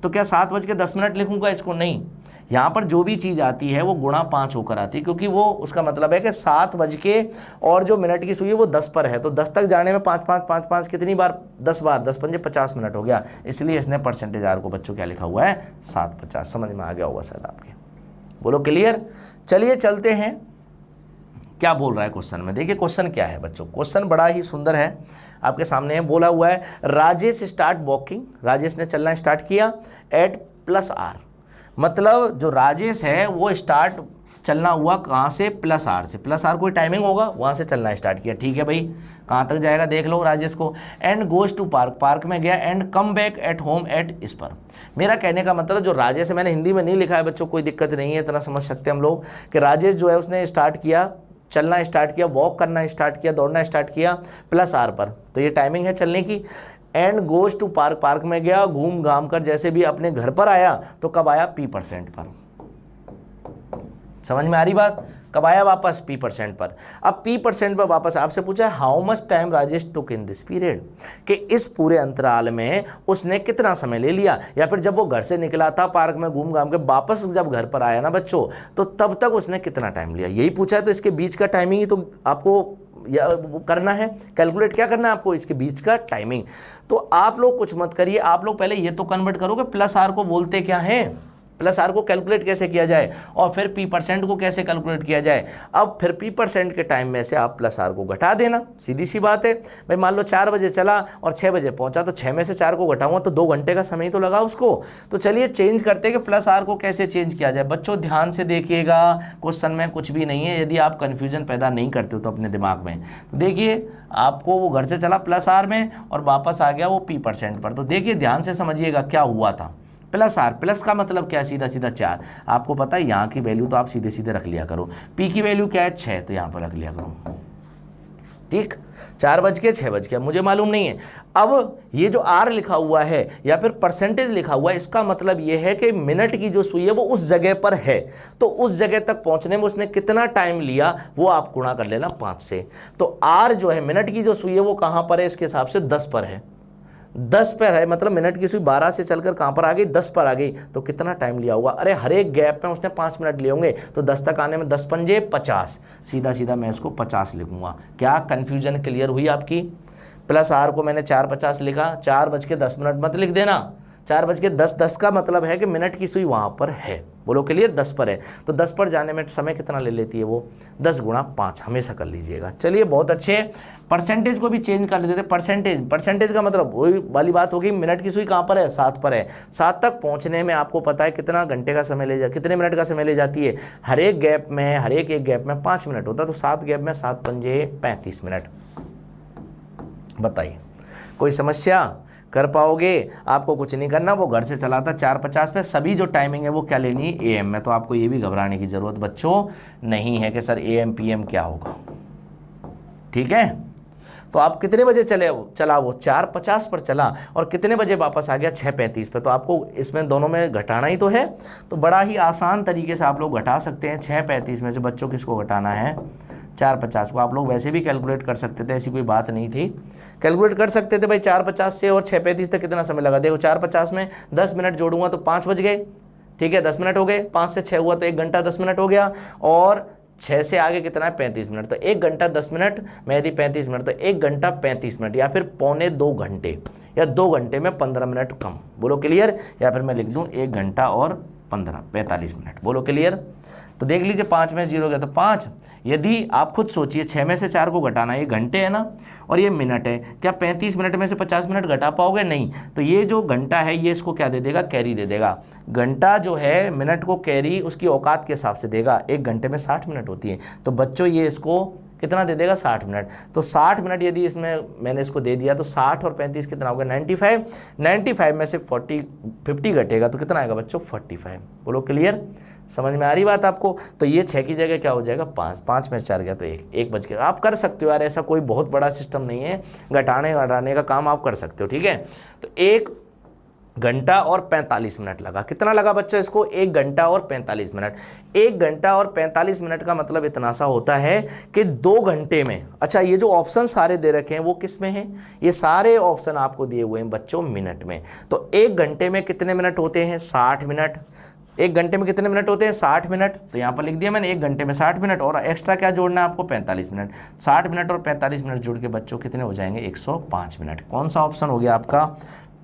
तो क्या 7:10 लिखूंगा इसको, नहीं। यहाँ पर जो भी चीज़ आती है वो गुणा 5 होकर आती है, क्योंकि वो उसका मतलब है कि 7 बज के, और जो मिनट की सुई है वो 10 पर है, तो 10 तक जाने में 5 कितनी बार, 10 बार, 10 पंजे 50 मिनट हो गया। इसलिए इसने %R को बच्चों क्या लिखा हुआ है, 750। समझ में आ गया होगा शायद आपके, बोलो क्लियर। चलिए चलते हैं, क्या बोल रहा है क्वेश्चन में, देखिए क्वेश्चन क्या है बच्चों। क्वेश्चन बड़ा ही सुंदर है, आपके सामने है। बोला हुआ है राजेश स्टार्ट वॉकिंग, राजेश ने चलना स्टार्ट किया एट +R। मतलब जो राजेश है वो स्टार्ट चलना हुआ कहाँ से, +R से। +R कोई टाइमिंग होगा, वहाँ से चलना स्टार्ट किया, ठीक है भाई। कहाँ तक जाएगा देख लो राजेश को। And goes to park, park में गया। And come back at home at इस पर। मेरा कहने का मतलब जो राजेश है, मैंने हिंदी में नहीं लिखा है बच्चों, कोई दिक्कत नहीं है, इतना समझ सकते हैं हम लोग कि राजेश जो है उसने स्टार्ट किया, चलना स्टार्ट किया, वॉक करना स्टार्ट किया, दौड़ना स्टार्ट किया +R पर, तो ये टाइमिंग है चलने की। And goes to park, park में गया, घूम घाम कर जैसे भी अपने घर पर आया, तो कब आया, P% पर। समझ में आ रही बात, कब आया वापस, P% पर। अब P% पर वापस आपसे पूछा है how much time Rajesh took in this period, कि इस पूरे अंतराल में उसने कितना समय ले लिया, या फिर जब वो घर से निकला था पार्क में घूम घाम के वापस जब घर पर आया ना बच्चों, तो तब तक उसने कितना टाइम लिया, यही पूछा है। तो इसके बीच का टाइमिंग ही तो आपको करना है, कैलकुलेट क्या करना है आपको, इसके बीच का टाइमिंग। तो आप लोग कुछ मत करिए, आप लोग पहले ये तो कन्वर्ट करो कि +R को बोलते क्या है, प्लस आर को कैलकुलेट कैसे किया जाए और फिर पी परसेंट को कैसे कैलकुलेट किया जाए। अब फिर पी परसेंट के टाइम में से आप प्लस आर को घटा देना, सीधी सी बात है भाई। मान लो 4 बजे चला और 6 बजे पहुंचा, तो 6 में से 4 को घटाऊंगा तो 2 घंटे का समय तो लगा उसको। तो चलिए चेंज करते हैं कि प्लस आर को कैसे चेंज किया जाए। बच्चों ध्यान से देखिएगा, क्वेश्चन में कुछ भी नहीं है, यदि आप कन्फ्यूजन पैदा नहीं करते हो तो अपने दिमाग में। तो देखिए आपको वो घर से चला प्लस आर में और वापस आ गया वो पी परसेंट पर। तो देखिए ध्यान से समझिएगा क्या हुआ था। प्लस आर, प्लस का मतलब क्या है, सीधा सीधा 4। आपको पता है यहाँ की वैल्यू तो आप सीधे सीधे रख लिया करो। पी की वैल्यू क्या है 6, तो यहाँ पर रख लिया करो। ठीक, 4 बज के 6 बज के, मुझे मालूम नहीं है। अब ये जो आर लिखा हुआ है या फिर परसेंटेज लिखा हुआ है, इसका मतलब ये है कि मिनट की जो सुई है वो उस जगह पर है, तो उस जगह तक पहुंचने में उसने कितना टाइम लिया वो आप गुणा कर लेना 5 से। तो आर जो है मिनट की जो सुई है वो कहां पर है, इसके हिसाब से 10 पर है। 10 पर है मतलब मिनट की सुई 12 से चलकर कहां पर आ गई, 10 पर आ गई। तो कितना टाइम लिया होगा, अरे हर एक गैप में उसने 5 मिनट लिए होंगे, तो 10 तक आने में 10 पंजे 50, सीधा सीधा मैं इसको 50 लिखूंगा। क्या कंफ्यूजन क्लियर हुई आपकी। प्लस आर को मैंने 4:50 लिखा, 4 बज के 10 मिनट मत लिख देना, 4 बज के 10 का मतलब है कि मिनट की सुई वहां पर है। बोलो क्लियर, 10 पर है, तो 10 पर जाने में समय कितना ले लेती है वो, 10 गुणा 5 हमेशा कर लीजिएगा। चलिए बहुत अच्छे। परसेंटेज को भी चेंज कर लेते थे। परसेंटेज का मतलब वही वाली बात होगी, मिनट की सुई कहाँ पर है, 7 पर है। 7 तक पहुँचने में आपको पता है कितना घंटे का समय ले जा, कितने मिनट का समय ले जाती है, हर एक गैप में 5 मिनट होता है, तो 7 गैप में 7 पंजे 35 मिनट। बताइए कोई समस्या कर पाओगे। आपको कुछ नहीं करना, वो घर से चला था 4:50 पे। सभी जो टाइमिंग है वो क्या लेनी है, एएम में। तो आपको ये भी घबराने की जरूरत बच्चों नहीं है कि सर एएम पीएम क्या होगा। ठीक है, तो आप कितने बजे चला वो 4:50 पर चला और कितने बजे वापस आ गया 6:35 पे। तो आपको इसमें दोनों में घटाना ही तो है, तो बड़ा ही आसान तरीके से आप लोग घटा सकते हैं। 6:35 में से बच्चों किसको घटाना है, 4:50 को। आप लोग वैसे भी कैलकुलेट कर सकते थे, ऐसी कोई बात नहीं थी, कैलकुलेट कर सकते थे भाई। 4:50 से और 6:35 तक कितना समय लगा, देखो 4:50 में 10 मिनट जोड़ूंगा तो 5 बज गए। ठीक है, 10 मिनट हो गए, 5 से 6 हुआ तो 1 घंटा 10 मिनट हो गया, और 6 से आगे कितना है 35 मिनट। तो 1 घंटा 10 मिनट में यदि 35 मिनट, तो 1 घंटा 35 मिनट या फिर 2.25 घंटे, या 2 घंटे में 15 मिनट कम। बोलो क्लियर, या फिर मैं लिख दूं 1 घंटा और 45 मिनट। बोलो क्लियर। तो देख लीजिए 5 में 0 गया तो 5। यदि आप खुद सोचिए 6 में से 4 को घटाना, ये घंटे है ना और ये मिनट है, क्या 35 मिनट में से 50 मिनट घटा पाओगे, नहीं। तो ये जो घंटा है ये इसको क्या दे देगा, कैरी दे देगा। घंटा जो है मिनट को कैरी उसकी औकात के हिसाब से देगा। 1 घंटे में 60 मिनट होती है, तो बच्चों ये इसको कितना दे देगा, 60 मिनट। तो 60 मिनट यदि इसमें मैंने इसको दे दिया तो 60 और 35 कितना होगा, 95 में से 50 घटेगा तो कितना आएगा बच्चों, 45। बोलो क्लियर, समझ में आ रही बात आपको। तो ये 6 की जगह क्या हो जाएगा 5 में से 4 गया तो 1 बज गया। आप कर सकते हो यार, ऐसा कोई बहुत बड़ा सिस्टम नहीं है, घटाने का काम आप कर सकते हो। ठीक है, तो 1 घंटा और 45 मिनट लगा। कितना लगा बच्चा इसको, 1 घंटा और 45 मिनट। 1 घंटा और 45 मिनट का मतलब इतना सा होता है कि 2 घंटे में, अच्छा ये जो ऑप्शन सारे दे रखे हैं वो किस में हैं, ये सारे ऑप्शन आपको दिए हुए हैं बच्चों मिनट में। तो 1 घंटे में कितने मिनट होते हैं, 60 मिनट। 1 घंटे में कितने मिनट होते हैं, 60 मिनट। तो यहाँ पर लिख दिया मैंने 1 घंटे में 60 मिनट, और एक्स्ट्रा क्या जोड़ना है आपको, 45 मिनट। 60 मिनट और 45 मिनट जोड़ के बच्चों कितने हो जाएंगे, 105 मिनट। कौन सा ऑप्शन हो गया आपका,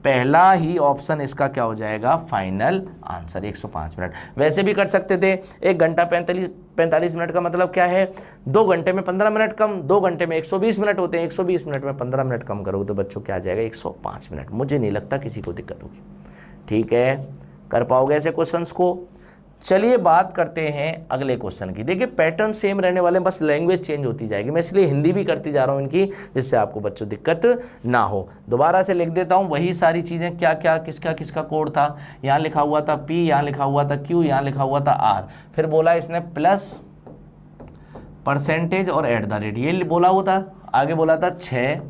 पहला ही ऑप्शन इसका क्या हो जाएगा, फाइनल आंसर 105 मिनट। वैसे भी कर सकते थे, 1 घंटा 45 मिनट का मतलब क्या है, 2 घंटे में 15 मिनट कम, 2 घंटे में 120 मिनट होते हैं, 120 मिनट में 15 मिनट कम करोगे तो बच्चों क्या आ जाएगा, 105 मिनट। मुझे नहीं लगता किसी को दिक्कत होगी। ठीक है, कर पाओगे ऐसे क्वेश्चंस को। चलिए बात करते हैं अगले क्वेश्चन की। देखिए पैटर्न सेम रहने वाले, बस लैंग्वेज चेंज होती जाएगी। मैं इसलिए हिंदी भी करती जा रहा हूँ इनकी, जिससे आपको बच्चों दिक्कत ना हो। दोबारा से लिख देता हूँ वही सारी चीज़ें, क्या क्या किसका किसका कोड था। यहाँ लिखा हुआ था P, यहाँ लिखा हुआ था Q, यहाँ लिखा हुआ था R, फिर बोला इसने प्लस परसेंटेज और एट द रेट, ये बोला हुआ था। आगे बोला था 6,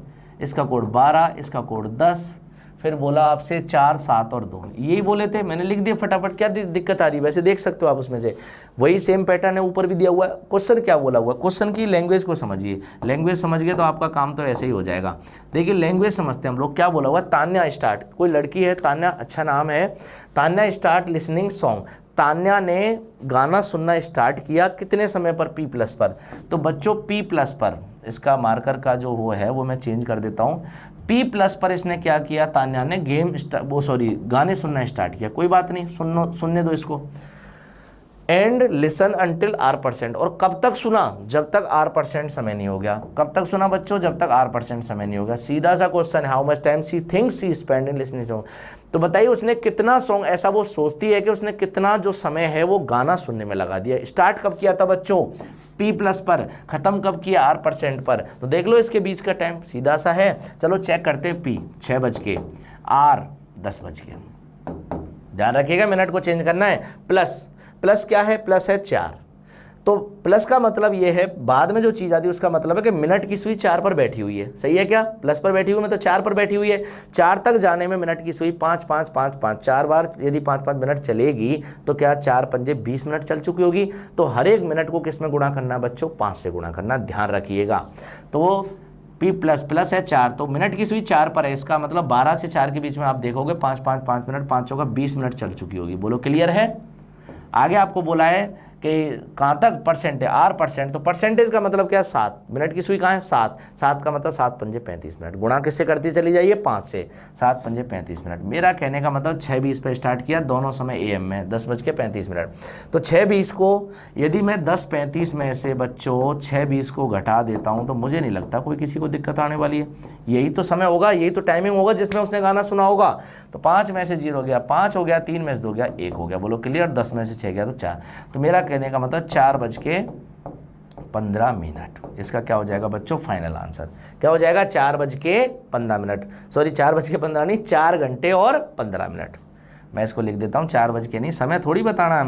इसका कोड 12, इसका कोड 10, फिर बोला आपसे 4, 7 और 2, यही बोले थे। मैंने लिख दिया फटाफट, क्या दिक्कत आ रही है, वैसे देख सकते हो आप उसमें से वही सेम पैटर्न है, ऊपर भी दिया हुआ है। क्वेश्चन क्या बोला हुआ है, क्वेश्चन की लैंग्वेज को समझिए। लैंग्वेज समझ गए तो आपका काम तो ऐसे ही हो जाएगा। देखिए लैंग्वेज समझते हैं हम लोग। क्या बोला हुआ, तान्या स्टार्ट, कोई लड़की है तान्या, अच्छा नाम है, Tanya start listening song. Tanya ने गाना सुनना स्टार्ट किया कितने समय पर, P+ पर। तो बच्चों P+ पर, इसका मार्कर का जो वो है वो मैं चेंज कर देता हूँ। पी प्लस पर इसने क्या किया, तान्या ने गाने सुनना स्टार्ट किया। कोई बात नहीं, सुनने दो इसको। एंड लिसन अंटिल R%, और कब तक सुना, जब तक R% समय नहीं हो गया। कब तक सुना बच्चों, जब तक R% समय नहीं हो गया। सीधा सा question, how much time she thinks she spend in listening song. तो बताइए उसने कितना सॉन्ग, ऐसा वो सोचती है कि उसने कितना जो समय है वो गाना सुनने में लगा दिया। स्टार्ट कब किया था बच्चों, P प्लस पर, खत्म कब किया, R% पर। तो देख लो इसके बीच का टाइम सीधा सा है। चलो चेक करते हैं, P 6 बज के, R 10 बज के। ध्यान रखिएगा मिनट को चेंज करना है। प्लस क्या है, प्लस है 4। तो प्लस का मतलब ये है, बाद में जो चीज़ आती है उसका मतलब है कि मिनट की सुई 4 पर बैठी हुई है। सही है क्या, प्लस पर बैठी हुई मतलब 4 पर बैठी हुई है। 4 तक जाने में मिनट की सुई 5 5 5 5 4 बार यदि 5 5 मिनट चलेगी तो क्या 4 पंजे 20 मिनट चल चुकी होगी। तो हर एक मिनट को किस में गुणा करना है बच्चों, 5 से गुणा करना, ध्यान रखिएगा। तो P प्लस है 4, तो मिनट की सुई 4 पर है, इसका मतलब 12 से 4 के बीच में आप देखोगे 5 5 5 मिनट, 5 होगा 20 मिनट चल चुकी होगी। बोलो क्लियर है। आगे आपको बोला है कि कहाँ तक, परसेंट है, R%। तो परसेंटेज का मतलब क्या है, 7। मिनट की सुई कहाँ है, 7 का मतलब 7 पंजे 35 मिनट। गुणा किससे करती चली जाइए, 5 से। 7 पंजे 35 मिनट। मेरा कहने का मतलब 6:20 पर स्टार्ट किया, दोनों समय AM में, 10:35 मिनट। तो 6:20 को यदि मैं 10:35 में से बच्चों 6:20 को घटा देता हूँ तो मुझे नहीं लगता कोई किसी को दिक्कत आने वाली है। यही तो समय होगा, यही तो टाइमिंग होगा जिसमें उसने गाना सुना होगा। तो 5 में से 0 गया, 5 हो गया, 3 में से 2 गया, 1 हो गया। बोलो क्लियर। 10 में से 6 गया तो 4। तो मेरा कहने का मतलब 4:15 मिनट। इसका क्या हो जाएगा बच्चों, फाइनल आंसर क्या हो जाएगा, 4:15 मिनट। सॉरी 4:15 नहीं, 4 घंटे और 15 मिनट। मैं इसको लिख देता हूँ 4 बज के नहीं, समय थोड़ी बताना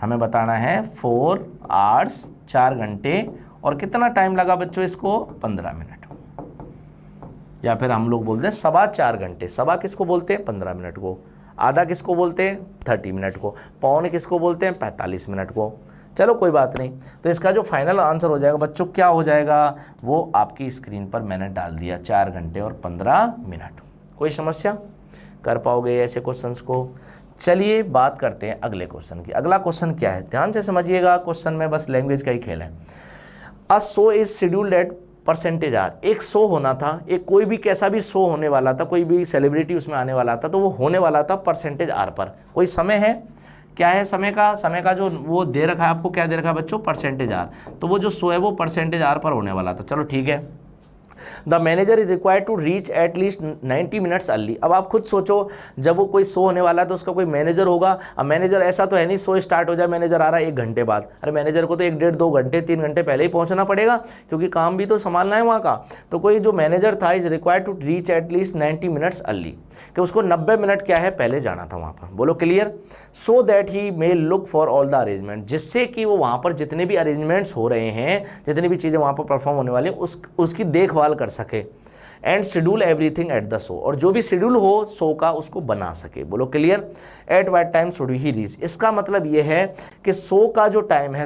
हमें बताना है 4 आवर्स, 4 घंटे और कितना टाइम लगा बच्चों इसको, 15 मिनट। या फिर हम लोग बोलते हैं 4.25 घंटे। सवा किसको बोलते हैं, 15 मिनट को। आधा किसको बोलते हैं, 30 मिनट को। पौने किसको बोलते हैं, 45 मिनट को। चलो कोई बात नहीं। तो इसका जो फाइनल आंसर हो जाएगा बच्चों, क्या हो जाएगा, वो आपकी स्क्रीन पर मैंने डाल दिया, 4 घंटे और 15 मिनट। कोई समस्या, कर पाओगे ऐसे क्वेश्चंस को। चलिए बात करते हैं अगले क्वेश्चन की। अगला क्वेश्चन क्या है, ध्यान से समझिएगा। क्वेश्चन में बस लैंग्वेज का ही खेल है। A show is scheduled at percentage R। एक शो होना था, एक कोई भी कैसा भी शो होने वाला था, कोई भी सेलिब्रिटी उसमें आने वाला था, तो वो होने वाला था परसेंटेज R पर। कोई समय है, क्या है समय का जो वो दे रखा है आपको, क्या दे रखा है बच्चों, परसेंटेज R। तो वो जो शो है वो परसेंटेज R पर होने वाला था। चलो ठीक है। The manager is required to reach at least 90 minutes early. अब आप खुद सोचो, जब वो कोई शो होने वाला है तो उसका कोई मैनेजर होगा। अब मैनेजर ऐसा तो है नहीं शो स्टार्ट हो जाए, मैनेजर आ रहा है 1 घंटे बाद। अरे मैनेजर को तो 1 डेढ़ 2 घंटे 3 घंटे पहले ही पहुंचना पड़ेगा, क्योंकि काम भी तो संभालना है वहाँ का। तो कोई जो मैनेजर था is required to reach at least 90 minutes early, कि उसको 90 मिनट क्या है पहले जाना था वहाँ पर। बोलो clear. So that he may look for all the arrangement, जिससे कि वो वहाँ पर जितने भी अरेंजमेंट्स हो रहे हैं, जितनी भी चीज़ें वहाँ पर परफॉर्म होने वाली हैं, उसकी देखभाल कर सके। And schedule everything at the show, और जो भी शेड्यूल हो शो का उसको बना सके। बोलो clear. At what time should he reach, इसका मतलब ये है कि शो का जो टाइम है,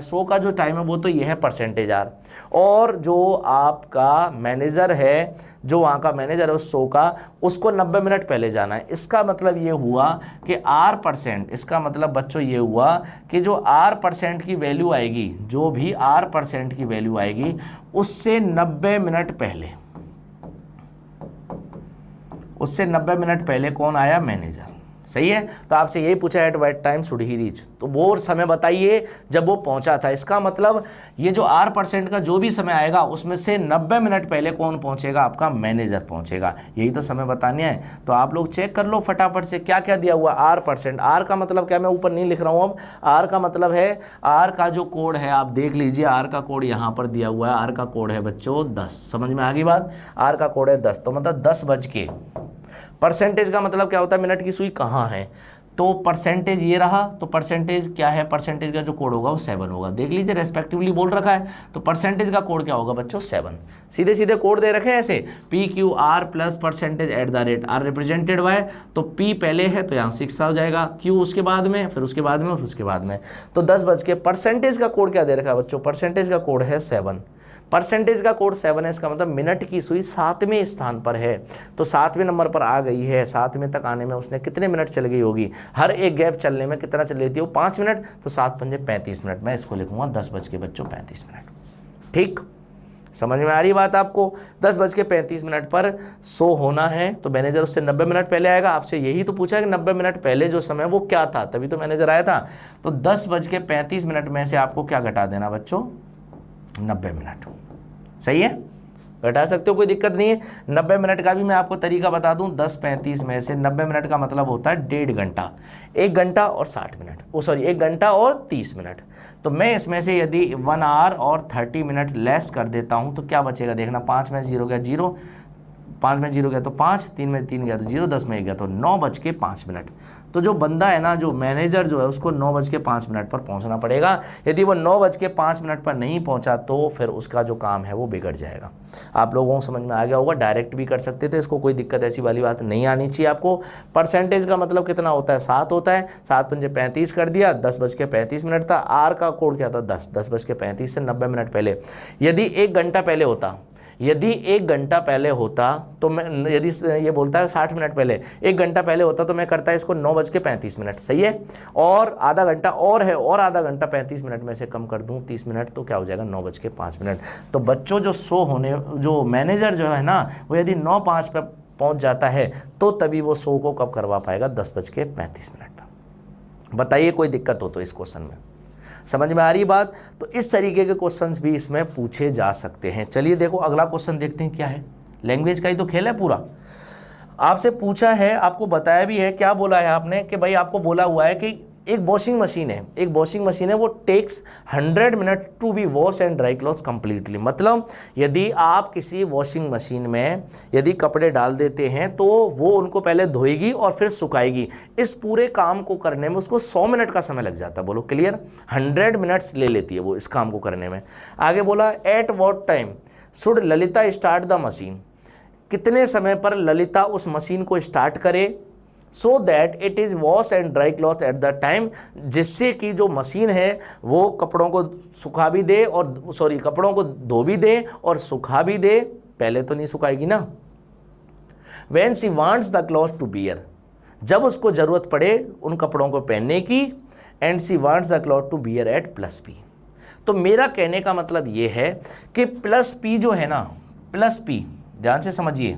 वो तो ये है परसेंटेज R। और जो आपका मैनेजर है, जो वहाँ का मैनेजर है उस शो का, उसको 90 मिनट पहले जाना है। इसका मतलब ये हुआ कि R%, इसका मतलब बच्चों ये हुआ कि जो R% की वैल्यू आएगी, जो भी R% की वैल्यू आएगी, उससे 90 मिनट पहले, उससे 90 मिनट पहले कौन आया, मैनेजर। सही है। तो आपसे यही पूछा at what time should he reach, तो वो समय बताइए जब वो पहुंचा था। इसका मतलब ये जो R% का जो भी समय आएगा उसमें से 90 मिनट पहले कौन पहुंचेगा, आपका मैनेजर पहुंचेगा। यही तो समय बताने है। तो आप लोग चेक कर लो फटाफट से क्या क्या दिया हुआ। R%, R का मतलब क्या, मैं ऊपर नहीं लिख रहा हूँ अब। R का मतलब है, R का जो कोड है आप देख लीजिए, R का कोड यहाँ पर दिया हुआ है। R का कोड है बच्चों 10। समझ में आ गई बात। R का कोड है 10, तो मतलब 10 बज के। परसेंटेज का मतलब क्या होता है, मिनट की सुई कहाँ है, तो परसेंटेज ये रहा। तो परसेंटेज क्या है, परसेंटेज का जो कोड होगा वो 7 होगा। देख लीजिए रेस्पेक्टिवली बोल रखा है, तो परसेंटेज का कोड क्या होगा बच्चों, 7। सीधे सीधे कोड दे रखे हैं ऐसे, PQR plus percentage at the rate R represented by, तो P पहले है तो यहाँ 6 आ जाएगा, Q उसके बाद में, फिर उसके बाद में, फिर उसके बाद में। तो 10 बज के। परसेंटेज का कोड क्या दे रखा है बच्चों, परसेंटेज का कोड है 7। परसेंटेज का कोड 7 है, इसका मतलब मिनट की सुई 7वें स्थान पर है। तो 7वें नंबर पर आ गई है। 7वें तक आने में उसने कितने मिनट चल गई होगी, हर एक गैप चलने में कितना चल लेती है वो, 5 मिनट। तो 7 पंजे 35 मिनट। मैं इसको लिखूंगा 10 बज के बच्चों 35 मिनट। ठीक, समझ में आ रही बात आपको? 10:35 पर शो होना है तो मैनेजर उससे 90 मिनट पहले आएगा। आपसे यही तो पूछा कि 90 मिनट पहले जो समय वो क्या था, तभी तो मैनेजर आया था। तो 10:35 में से आपको क्या घटा देना बच्चों? 90 मिनट। सही है, घटा सकते हो, कोई दिक्कत नहीं है। 90 मिनट का भी मैं आपको तरीका बता दूं। 10:35 में से 90 मिनट का मतलब होता है 1.5 घंटा, 1 घंटा और 60 मिनट, 1 घंटा और 30 मिनट। तो मैं इसमें से यदि 1 आवर और 30 मिनट लेस कर देता हूं तो क्या बचेगा देखना। 5 में 0 गया 0, 5 में 0 गया तो 5, 3 में 3 गया तो 0, 10 में 1 गया तो 9:05। तो जो बंदा है ना, जो मैनेजर जो है, उसको 9:05 पर पहुंचना पड़ेगा। यदि वो 9:05 पर नहीं पहुंचा तो फिर उसका जो काम है वो बिगड़ जाएगा। आप लोगों को समझ में आ गया होगा। डायरेक्ट भी कर सकते थे इसको, कोई दिक्कत ऐसी वाली बात नहीं आनी चाहिए आपको। परसेंटेज का मतलब कितना होता है? 7 होता है। 7 पंजे 35 कर दिया, 10:35 था। आर का कोड क्या था? 10। 10:35 से 90 मिनट पहले। यदि 1 घंटा पहले होता, यदि 1 घंटा पहले होता तो मैं, यदि ये बोलता है 60 मिनट पहले, 1 घंटा पहले होता तो मैं करता है इसको 9:35। सही है, और आधा घंटा और है, और आधा घंटा 35 मिनट में से कम कर दूं 30 मिनट तो क्या हो जाएगा? 9:05। तो बच्चों जो शो होने, जो मैनेजर जो है ना, वो यदि 9:05 पर पहुंच जाता है तो तभी वो शो को कब करवा पाएगा? 10:35 पर। बताइए कोई दिक्कत हो तो इस क्वेश्चन में? समझ में आ रही बात? तो इस तरीके के क्वेश्चंस भी इसमें पूछे जा सकते हैं। चलिए देखो अगला क्वेश्चन देखते हैं क्या है। लैंग्वेज का ही तो खेल है पूरा। आपसे पूछा है, आपको बताया भी है, क्या बोला है आपने कि भाई आपको बोला हुआ है कि एक वॉशिंग मशीन है, एक वॉशिंग मशीन है, वो takes 100 minute to be wash and dry clothes completely. मतलब यदि आप किसी वॉशिंग मशीन में यदि कपड़े डाल देते हैं तो वो उनको पहले धोएगी और फिर सुखाएगी। इस पूरे काम को करने में उसको 100 मिनट का समय लग जाता है। बोलो क्लियर? 100 मिनट्स ले लेती है वो इस काम को करने में। आगे बोला at what time should Lalita start the machine. कितने समय पर ललिता उस मशीन को स्टार्ट करे, so that it is wash and dry cloth at the time, जिससे कि जो मशीन है वो कपड़ों को सुखा भी दे और कपड़ों को धो भी दे और सुखा भी दे। पहले तो नहीं सुखाएगी ना। When she wants the cloth to bear, जब उसको जरूरत पड़े उन कपड़ों को पहनने की। And she wants the cloth to bear at +P। तो मेरा कहने का मतलब ये है कि +P जो है ना, +P ध्यान से समझिए,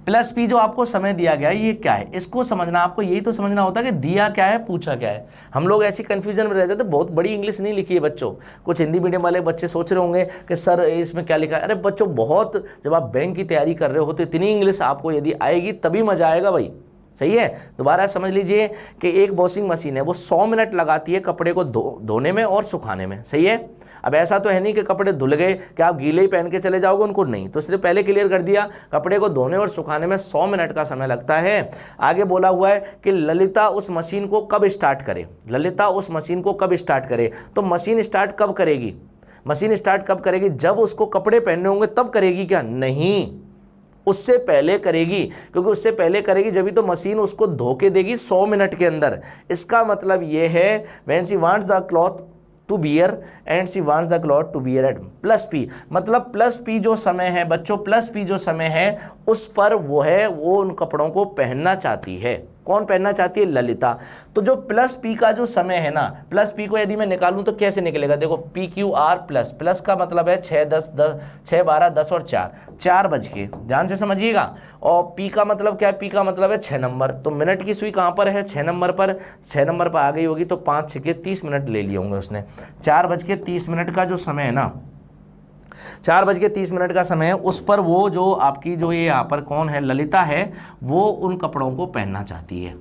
+P जो आपको समय दिया गया है ये क्या है, इसको समझना। आपको यही तो समझना होता है कि दिया क्या है, पूछा क्या है। हम लोग ऐसी कंफ्यूजन में रहते थे। बहुत बड़ी इंग्लिश नहीं लिखी है बच्चों। कुछ हिंदी मीडियम वाले बच्चे सोच रहे होंगे कि सर इसमें क्या लिखा है। अरे बच्चों, बहुत, जब आप बैंक की तैयारी कर रहे हो तो इतनी इंग्लिश आपको यदि आएगी तभी मजा आएगा भाई। सही है, दोबारा समझ लीजिए कि एक वॉशिंग मशीन है, वो 100 मिनट लगाती है कपड़े को धोने में और सुखाने में। सही है, अब ऐसा तो है नहीं कि कपड़े धुल गए कि आप गीले ही पहन के चले जाओगे उनको, नहीं। तो इसलिए पहले क्लियर कर दिया, कपड़े को धोने और सुखाने में 100 मिनट का समय लगता है। आगे बोला हुआ है कि ललिता उस मशीन को कब स्टार्ट करे। ललिता उस मशीन को कब स्टार्ट करे, तो मशीन स्टार्ट कब करेगी? मशीन स्टार्ट कब करेगी? जब उसको कपड़े पहनने होंगे तब करेगी क्या? नहीं, उससे पहले करेगी, क्योंकि उससे पहले करेगी जब भी तो मशीन उसको धो के देगी 100 मिनट के अंदर। इसका मतलब ये है when she wants the cloth to bear and she wants the cloth to bear at +P। मतलब +P जो समय है बच्चों, +P जो समय है उस पर वो है, वो उन कपड़ों को पहनना चाहती है। कौन पहनना चाहती है? ललिता। तो जो +P का जो समय है ना, +P को यदि मैं निकालूं तो कैसे निकलेगा? देखो PQR प्लस का मतलब है 6, 10, 6, 12, 10 और 4 बज के, ध्यान से समझिएगा। और P का मतलब क्या है? P का मतलब है 6 नंबर। तो मिनट की सुई कहाँ पर है? 6 नंबर पर। 6 नंबर पर आ गई होगी तो 5, 6 के 30 मिनट ले लिए होंगे उसने। 4:30 का जो समय है ना, 4:30 का समय है, उस पर वो जो आपकी जो ये यहाँ पर कौन है, ललिता है, वो उन कपड़ों को पहनना चाहती है।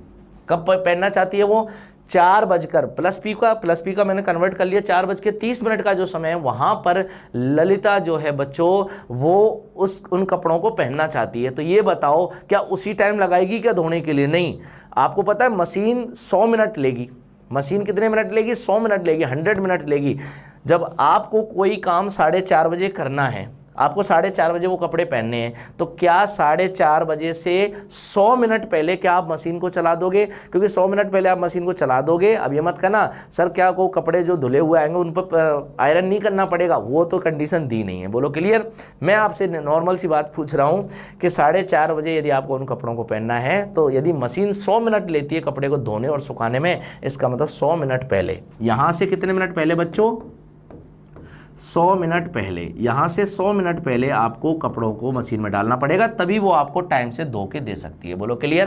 कब पहनना चाहती है वो? 4 बजकर +P का मैंने कन्वर्ट कर लिया, 4:30 का जो समय है वहाँ पर ललिता जो है बच्चों वो उन कपड़ों को पहनना चाहती है। तो ये बताओ क्या उसी टाइम लगाएगी क्या धोने के लिए? नहीं। आपको पता है मशीन 100 मिनट लेगी। मशीन कितने मिनट लेगी? 100 मिनट लेगी, 100 मिनट लेगी। जब आपको कोई काम 4:30 बजे करना है, आपको 4:30 बजे वो कपड़े पहनने हैं, तो क्या 4:30 बजे से 100 मिनट पहले क्या आप मशीन को चला दोगे? क्योंकि 100 मिनट पहले आप मशीन को चला दोगे। अब ये मत कहना सर क्या को कपड़े जो धुले हुए आएंगे उन पर आयरन नहीं करना पड़ेगा, वो तो कंडीशन दी नहीं है। बोलो क्लियर? मैं आपसे नॉर्मल सी बात पूछ रहा हूँ कि 4:30 बजे यदि आपको उन कपड़ों को पहनना है तो यदि मशीन 100 मिनट लेती है कपड़े को धोने और सुखाने में, इसका मतलब 100 मिनट पहले। यहाँ से कितने मिनट पहले बच्चों? 100 मिनट पहले, यहाँ से 100 मिनट पहले आपको कपड़ों को मशीन में डालना पड़ेगा, तभी वो आपको टाइम से धो के दे सकती है। बोलो क्लियर।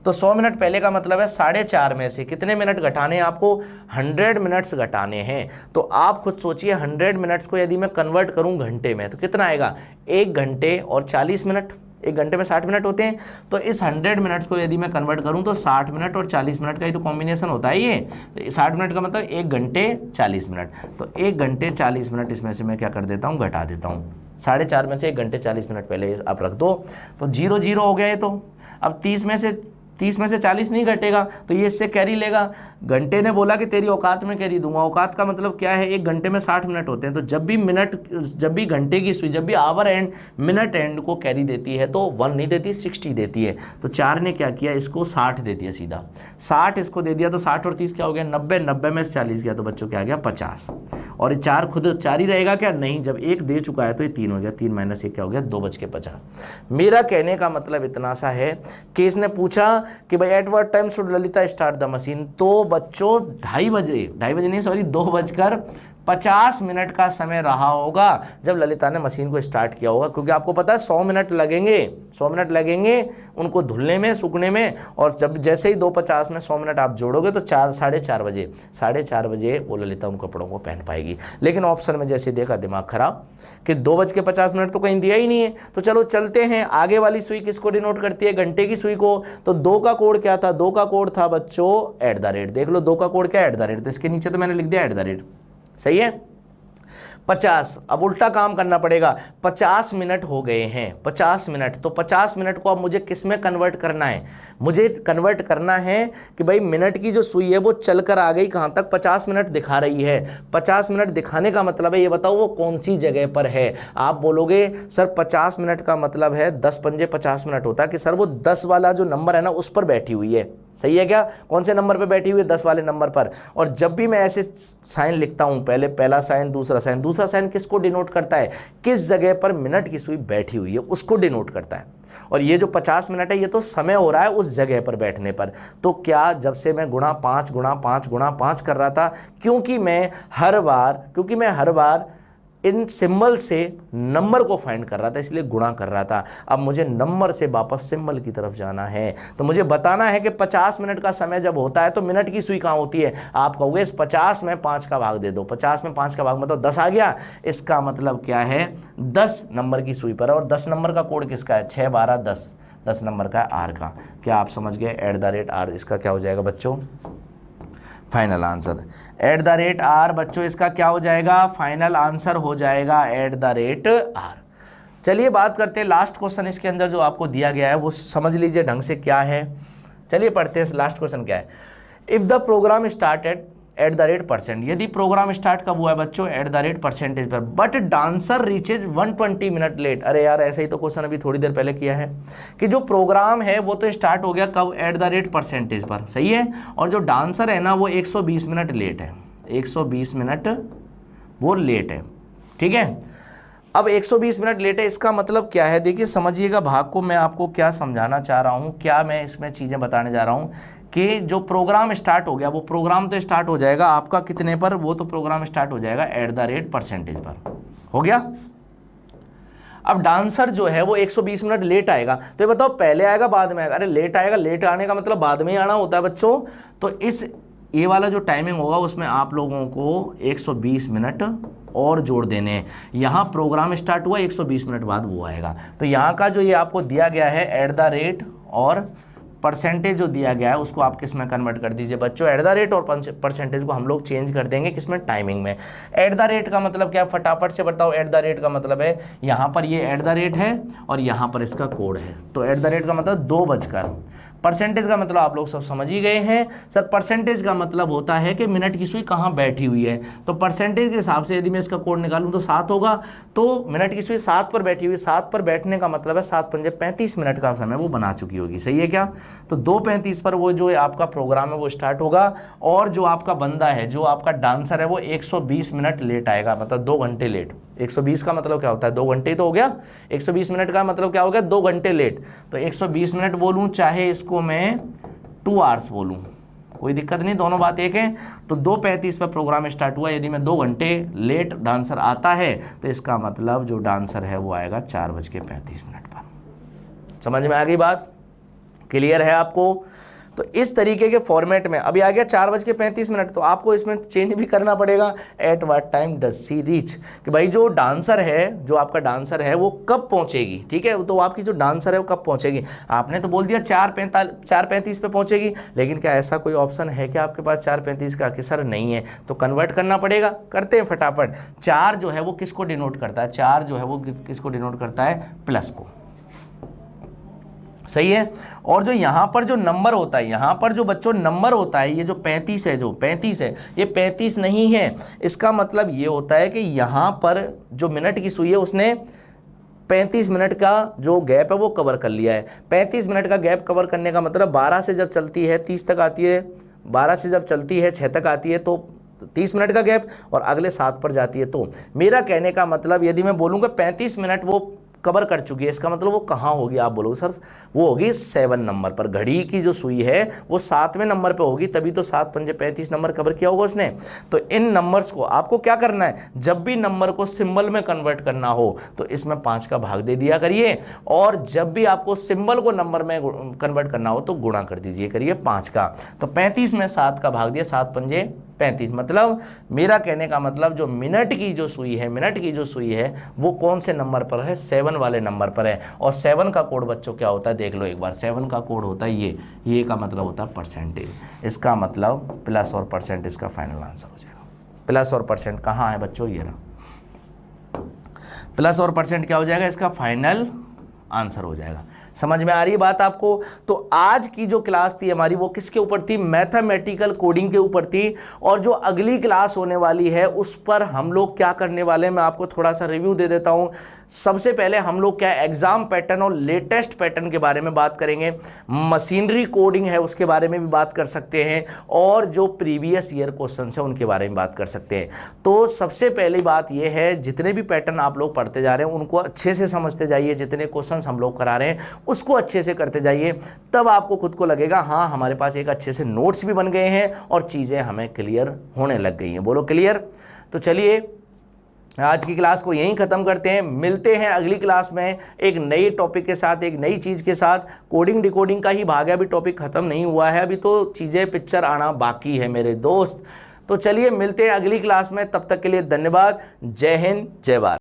तो 100 मिनट पहले का मतलब है 4.5 में से कितने मिनट घटाने हैं आपको, 100 मिनट्स घटाने हैं। तो आप खुद सोचिए 100 मिनट्स को यदि मैं कन्वर्ट करूँ घंटे में तो कितना आएगा, 1 घंटे और 40 मिनट। 1 घंटे में 60 मिनट होते हैं, तो इस 100 मिनट्स को यदि मैं कन्वर्ट करूं तो 60 मिनट और 40 मिनट का ही तो कॉम्बिनेशन होता है ये। तो 60 मिनट का मतलब 1 घंटे 40 मिनट। तो 1 घंटे 40 मिनट इसमें से मैं क्या कर देता हूं, घटा देता हूं। 4.5 में से 1 घंटे 40 मिनट पहले आप रख दो, तो 0 0 हो गया ये। तो अब 30 में से 40 नहीं घटेगा, तो ये इससे कैरी लेगा। घंटे ने बोला कि तेरी औकात में कैरी दूंगा। औकात का मतलब क्या है, 1 घंटे में 60 मिनट होते हैं, तो जब भी घंटे की सुई, जब भी आवर एंड मिनट एंड को कैरी देती है तो 1 नहीं देती, 60 देती है। तो 4 ने क्या किया, इसको 60 दे दिया सीधा, 60 इसको दे दिया। तो 60 और 30 क्या हो गया, 90, 90 में से 40 गया, तो बच्चों क्या आ गया, 50। और 4 खुद 4 ही रहेगा क्या, नहीं, जब 1 दे चुका है तो ये 3 हो गया, 3 माइनस 1 क्या हो गया, 2:50। मेरा कहने का मतलब इतना सा है कि इसने पूछा कि भाई at what time should Lalita start the machine, तो बच्चों 2:30 नहीं सॉरी 2:50 मिनट का समय रहा होगा जब ललिता ने मशीन को स्टार्ट किया होगा, क्योंकि आपको पता है 100 मिनट लगेंगे, 100 मिनट लगेंगे उनको धुलने में, सूखने में। और जब जैसे ही 2:50 में 100 मिनट आप जोड़ोगे तो 4:30 बजे वो ललिता उन कपड़ों को पहन पाएगी। लेकिन ऑप्शन में जैसे देखा दिमाग खराब कि 2:50 तो कहीं दिया ही नहीं है। तो चलो चलते हैं, आगे वाली सुई किसको डिनोट करती है, घंटे की सुई को। तो 2 का कोड क्या था, 2 का कोड था बच्चों @ देख लो 2 का कोड क्या है, @ तो इसके नीचे तो मैंने लिख दिया @ सही है। 50, अब उल्टा काम करना पड़ेगा। 50 मिनट हो गए हैं, 50 मिनट, तो 50 मिनट को अब मुझे किस में कन्वर्ट करना है, मुझे कन्वर्ट करना है कि भाई मिनट की जो सुई है वो चलकर आ गई कहाँ तक, 50 मिनट दिखा रही है। 50 मिनट दिखाने का मतलब है, ये बताओ वो कौन सी जगह पर है। आप बोलोगे सर 50 मिनट का मतलब है 10 पंजे 50 मिनट होता है, कि सर वो 10 वाला जो नंबर है ना उस पर बैठी हुई है। सही है क्या, कौन से नंबर पे बैठी हुई है, 10 वाले नंबर पर। और जब भी मैं ऐसे साइन लिखता हूं, पहले पहला साइन, दूसरा साइन किसको डिनोट करता है, किस जगह पर मिनट की सुई बैठी हुई है उसको डिनोट करता है। और ये जो 50 मिनट है ये तो समय हो रहा है उस जगह पर बैठने पर। तो क्या जब से मैं गुणा 5 कर रहा था, क्योंकि मैं हर बार इन सिंबल से नंबर को फाइंड कर रहा था, इसलिए गुणा कर रहा था। अब मुझे नंबर से वापस सिंबल की तरफ जाना है, तो मुझे बताना है कि 50 मिनट का समय जब होता है तो मिनट की सुई कहाँ होती है। आप कहोगे इस 50 में 5 का भाग दे दो, 50 में 5 का भाग मतलब 10 आ गया। इसका मतलब क्या है, 10 नंबर की सुई पर, और 10 नंबर का कोड किसका है, 6 12 10, 10 नंबर का है R का। क्या आप समझ गए, @ इसका क्या हो जाएगा बच्चों, फाइनल आंसर। @ बच्चों इसका क्या हो जाएगा, फाइनल आंसर हो जाएगा @ चलिए बात करते हैं लास्ट क्वेश्चन इसके अंदर जो आपको दिया गया है वो समझ लीजिए ढंग से क्या है। चलिए पढ़ते हैं लास्ट क्वेश्चन क्या है। इफ द प्रोग्राम स्टार्टेड @ यदि प्रोग्राम स्टार्ट कब हुआ है बच्चों, @ पर, but dancer reaches 120 minute late. अरे यार ऐसा ही तो क्वेश्चन अभी थोड़ी देर पहले किया है कि जो प्रोग्राम है वो तो स्टार्ट हो गया कब, @ पर, सही है। और जो डांसर है ना वो 120 मिनट लेट है, 120 मिनट वो लेट है, ठीक है। अब 120 मिनट लेट है, इसका मतलब क्या है, देखिए समझिएगा भाग को, मैं आपको क्या समझाना चाह रहा हूँ, क्या मैं इसमें चीज़ें बताने जा रहा हूँ कि जो प्रोग्राम स्टार्ट हो गया वो प्रोग्राम तो स्टार्ट हो जाएगा आपका कितने पर, वो तो प्रोग्राम स्टार्ट हो जाएगा @ पर, हो गया। अब डांसर जो है वो 120 मिनट लेट आएगा, तो ये बताओ पहले आएगा बाद में आएगा, अरे लेट आएगा, लेट आने का मतलब बाद में ही आना होता है बच्चों। तो इस ये वाला जो टाइमिंग होगा उसमें आप लोगों को 120 मिनट और जोड़ देने हैं। यहाँ प्रोग्राम स्टार्ट हुआ 120 मिनट बाद वो आएगा। तो यहाँ का जो ये आपको दिया गया है @ और परसेंटेज जो दिया गया है उसको आप किस में कन्वर्ट कर दीजिए बच्चों, @ और परसेंटेज को हम लोग चेंज कर देंगे किसमें, टाइमिंग में। @ का मतलब क्या, फटाफट से बताओ। @ का मतलब है यहाँ पर ये @ है और यहाँ पर इसका कोड है, तो @ का मतलब 2 बजकर। परसेंटेज का मतलब आप लोग सब समझ ही गए हैं सर, परसेंटेज का मतलब होता है कि मिनट की सुई कहाँ बैठी हुई है। तो परसेंटेज के हिसाब से यदि मैं इसका कोड निकालूं तो 7 होगा, तो मिनट की सुई 7 पर बैठी हुई, 7 पर बैठने का मतलब है 7 पंजे 35 मिनट का समय वो बना चुकी होगी, सही है क्या। तो 2:35 पर वो जो आपका प्रोग्राम है वो स्टार्ट होगा, और जो आपका बंदा है, जो आपका डांसर है वो 120 मिनट लेट आएगा, मतलब 2 घंटे लेट। 120 का मतलब क्या होता है, 2 घंटे तो हो गया, 120 मिनट का मतलब क्या हो गया, 2 घंटे लेट। तो 120 मिनट बोलूं चाहे इसको मैं 2 आवर्स बोलूं, कोई दिक्कत नहीं, दोनों बात एक है। तो 2:35 पर प्रोग्राम स्टार्ट हुआ, यदि मैं 2 घंटे लेट डांसर आता है तो इसका मतलब जो डांसर है वो आएगा 4:35 पर। समझ में आ गई बात? क्लियर है आपको? तो इस तरीके के फॉर्मेट में अभी आ गया 4:35, तो आपको इसमें चेंज भी करना पड़ेगा। At what time does she reach, कि भाई जो डांसर है, जो आपका डांसर है वो कब पहुंचेगी, ठीक है। तो आपकी जो डांसर है वो कब पहुंचेगी। आपने तो बोल दिया 4:35 पे पहुंचेगी, लेकिन क्या ऐसा कोई ऑप्शन है कि आपके पास 4:35 का? कि सर नहीं है, तो कन्वर्ट करना पड़ेगा। करते हैं फटाफट। 4 जो है वो किसको डिनोट करता है? 4 जो है वो किसको डिनोट करता है? प्लस को। सही है। और जो यहाँ पर जो नंबर होता है, यहाँ पर जो बच्चों नंबर होता है, ये जो 35 है, जो 35 है, ये 35 नहीं है। इसका मतलब ये होता है कि यहाँ पर जो मिनट की सुई है उसने 35 मिनट का जो गैप है वो कवर कर लिया है। 35 मिनट का गैप कवर करने का मतलब 12 से जब चलती है 30 तक आती है, 12 से जब चलती है 6 तक आती है तो 30 मिनट का गैप, और अगले 7 पर जाती है। तो मेरा कहने का मतलब यदि मैं बोलूँगा 35 मिनट वो कवर कर चुकी है, इसका मतलब वो कहाँ होगी? आप बोलोगे सर वो होगी 7 नंबर पर। घड़ी की जो सुई है वो 7वें नंबर पे होगी, तभी तो 7 पंजे 35 नंबर कवर किया होगा उसने। तो इन नंबर्स को आपको क्या करना है, जब भी नंबर को सिंबल में कन्वर्ट करना हो तो इसमें 5 का भाग दे दिया करिए, और जब भी आपको सिंबल को नंबर में कन्वर्ट करना हो तो गुणा कर दीजिए करिए 5 का। तो 35 में 7 का भाग दिया, 7 पंजे 35। मतलब मेरा कहने का मतलब जो मिनट की जो सुई है, मिनट की जो सुई है वो कौन से नंबर पर है? 7 वाले नंबर पर है। और 7 का कोड बच्चों क्या होता है? देख लो एक बार। 7 का कोड होता है ये का मतलब होता है परसेंटेज। इसका मतलब प्लस और परसेंट इसका फाइनल आंसर हो जाएगा। प्लस और परसेंट कहाँ है बच्चों? ये रहा। प्लस और परसेंट क्या हो जाएगा? इसका फाइनल आंसर हो जाएगा। समझ में आ रही है बात आपको? तो आज की जो क्लास थी हमारी वो किसके ऊपर थी? मैथमेटिकल कोडिंग के ऊपर थी। और जो अगली क्लास होने वाली है उस पर हम लोग क्या करने वाले हैं, मैं आपको थोड़ा सा रिव्यू दे देता हूं। सबसे पहले हम लोग क्या एग्जाम पैटर्न और लेटेस्ट पैटर्न के बारे में बात करेंगे। मशीनरी कोडिंग है उसके बारे में भी बात कर सकते हैं, और जो प्रीवियस ईयर क्वेश्चन है उनके बारे में बात कर सकते हैं। तो सबसे पहली बात यह है, जितने भी पैटर्न आप लोग पढ़ते जा रहे हैं उनको अच्छे से समझते जाइए। जितने क्वेश्चन हम लोग करा रहे हैं उसको अच्छे से करते जाइए, तब आपको खुद को लगेगा हाँ हमारे पास एक अच्छे से नोट्स भी बन गए हैं और चीज़ें हमें क्लियर होने लग गई हैं। बोलो क्लियर। तो चलिए आज की क्लास को यहीं ख़त्म करते हैं। मिलते हैं अगली क्लास में एक नई टॉपिक के साथ, एक नई चीज़ के साथ। कोडिंग डिकोडिंग का ही भाग है, अभी टॉपिक ख़त्म नहीं हुआ है, अभी तो चीज़ें पिक्चर आना बाकी है मेरे दोस्त। तो चलिए मिलते हैं अगली क्लास में, तब तक के लिए धन्यवाद। जय हिंद, जय भारत।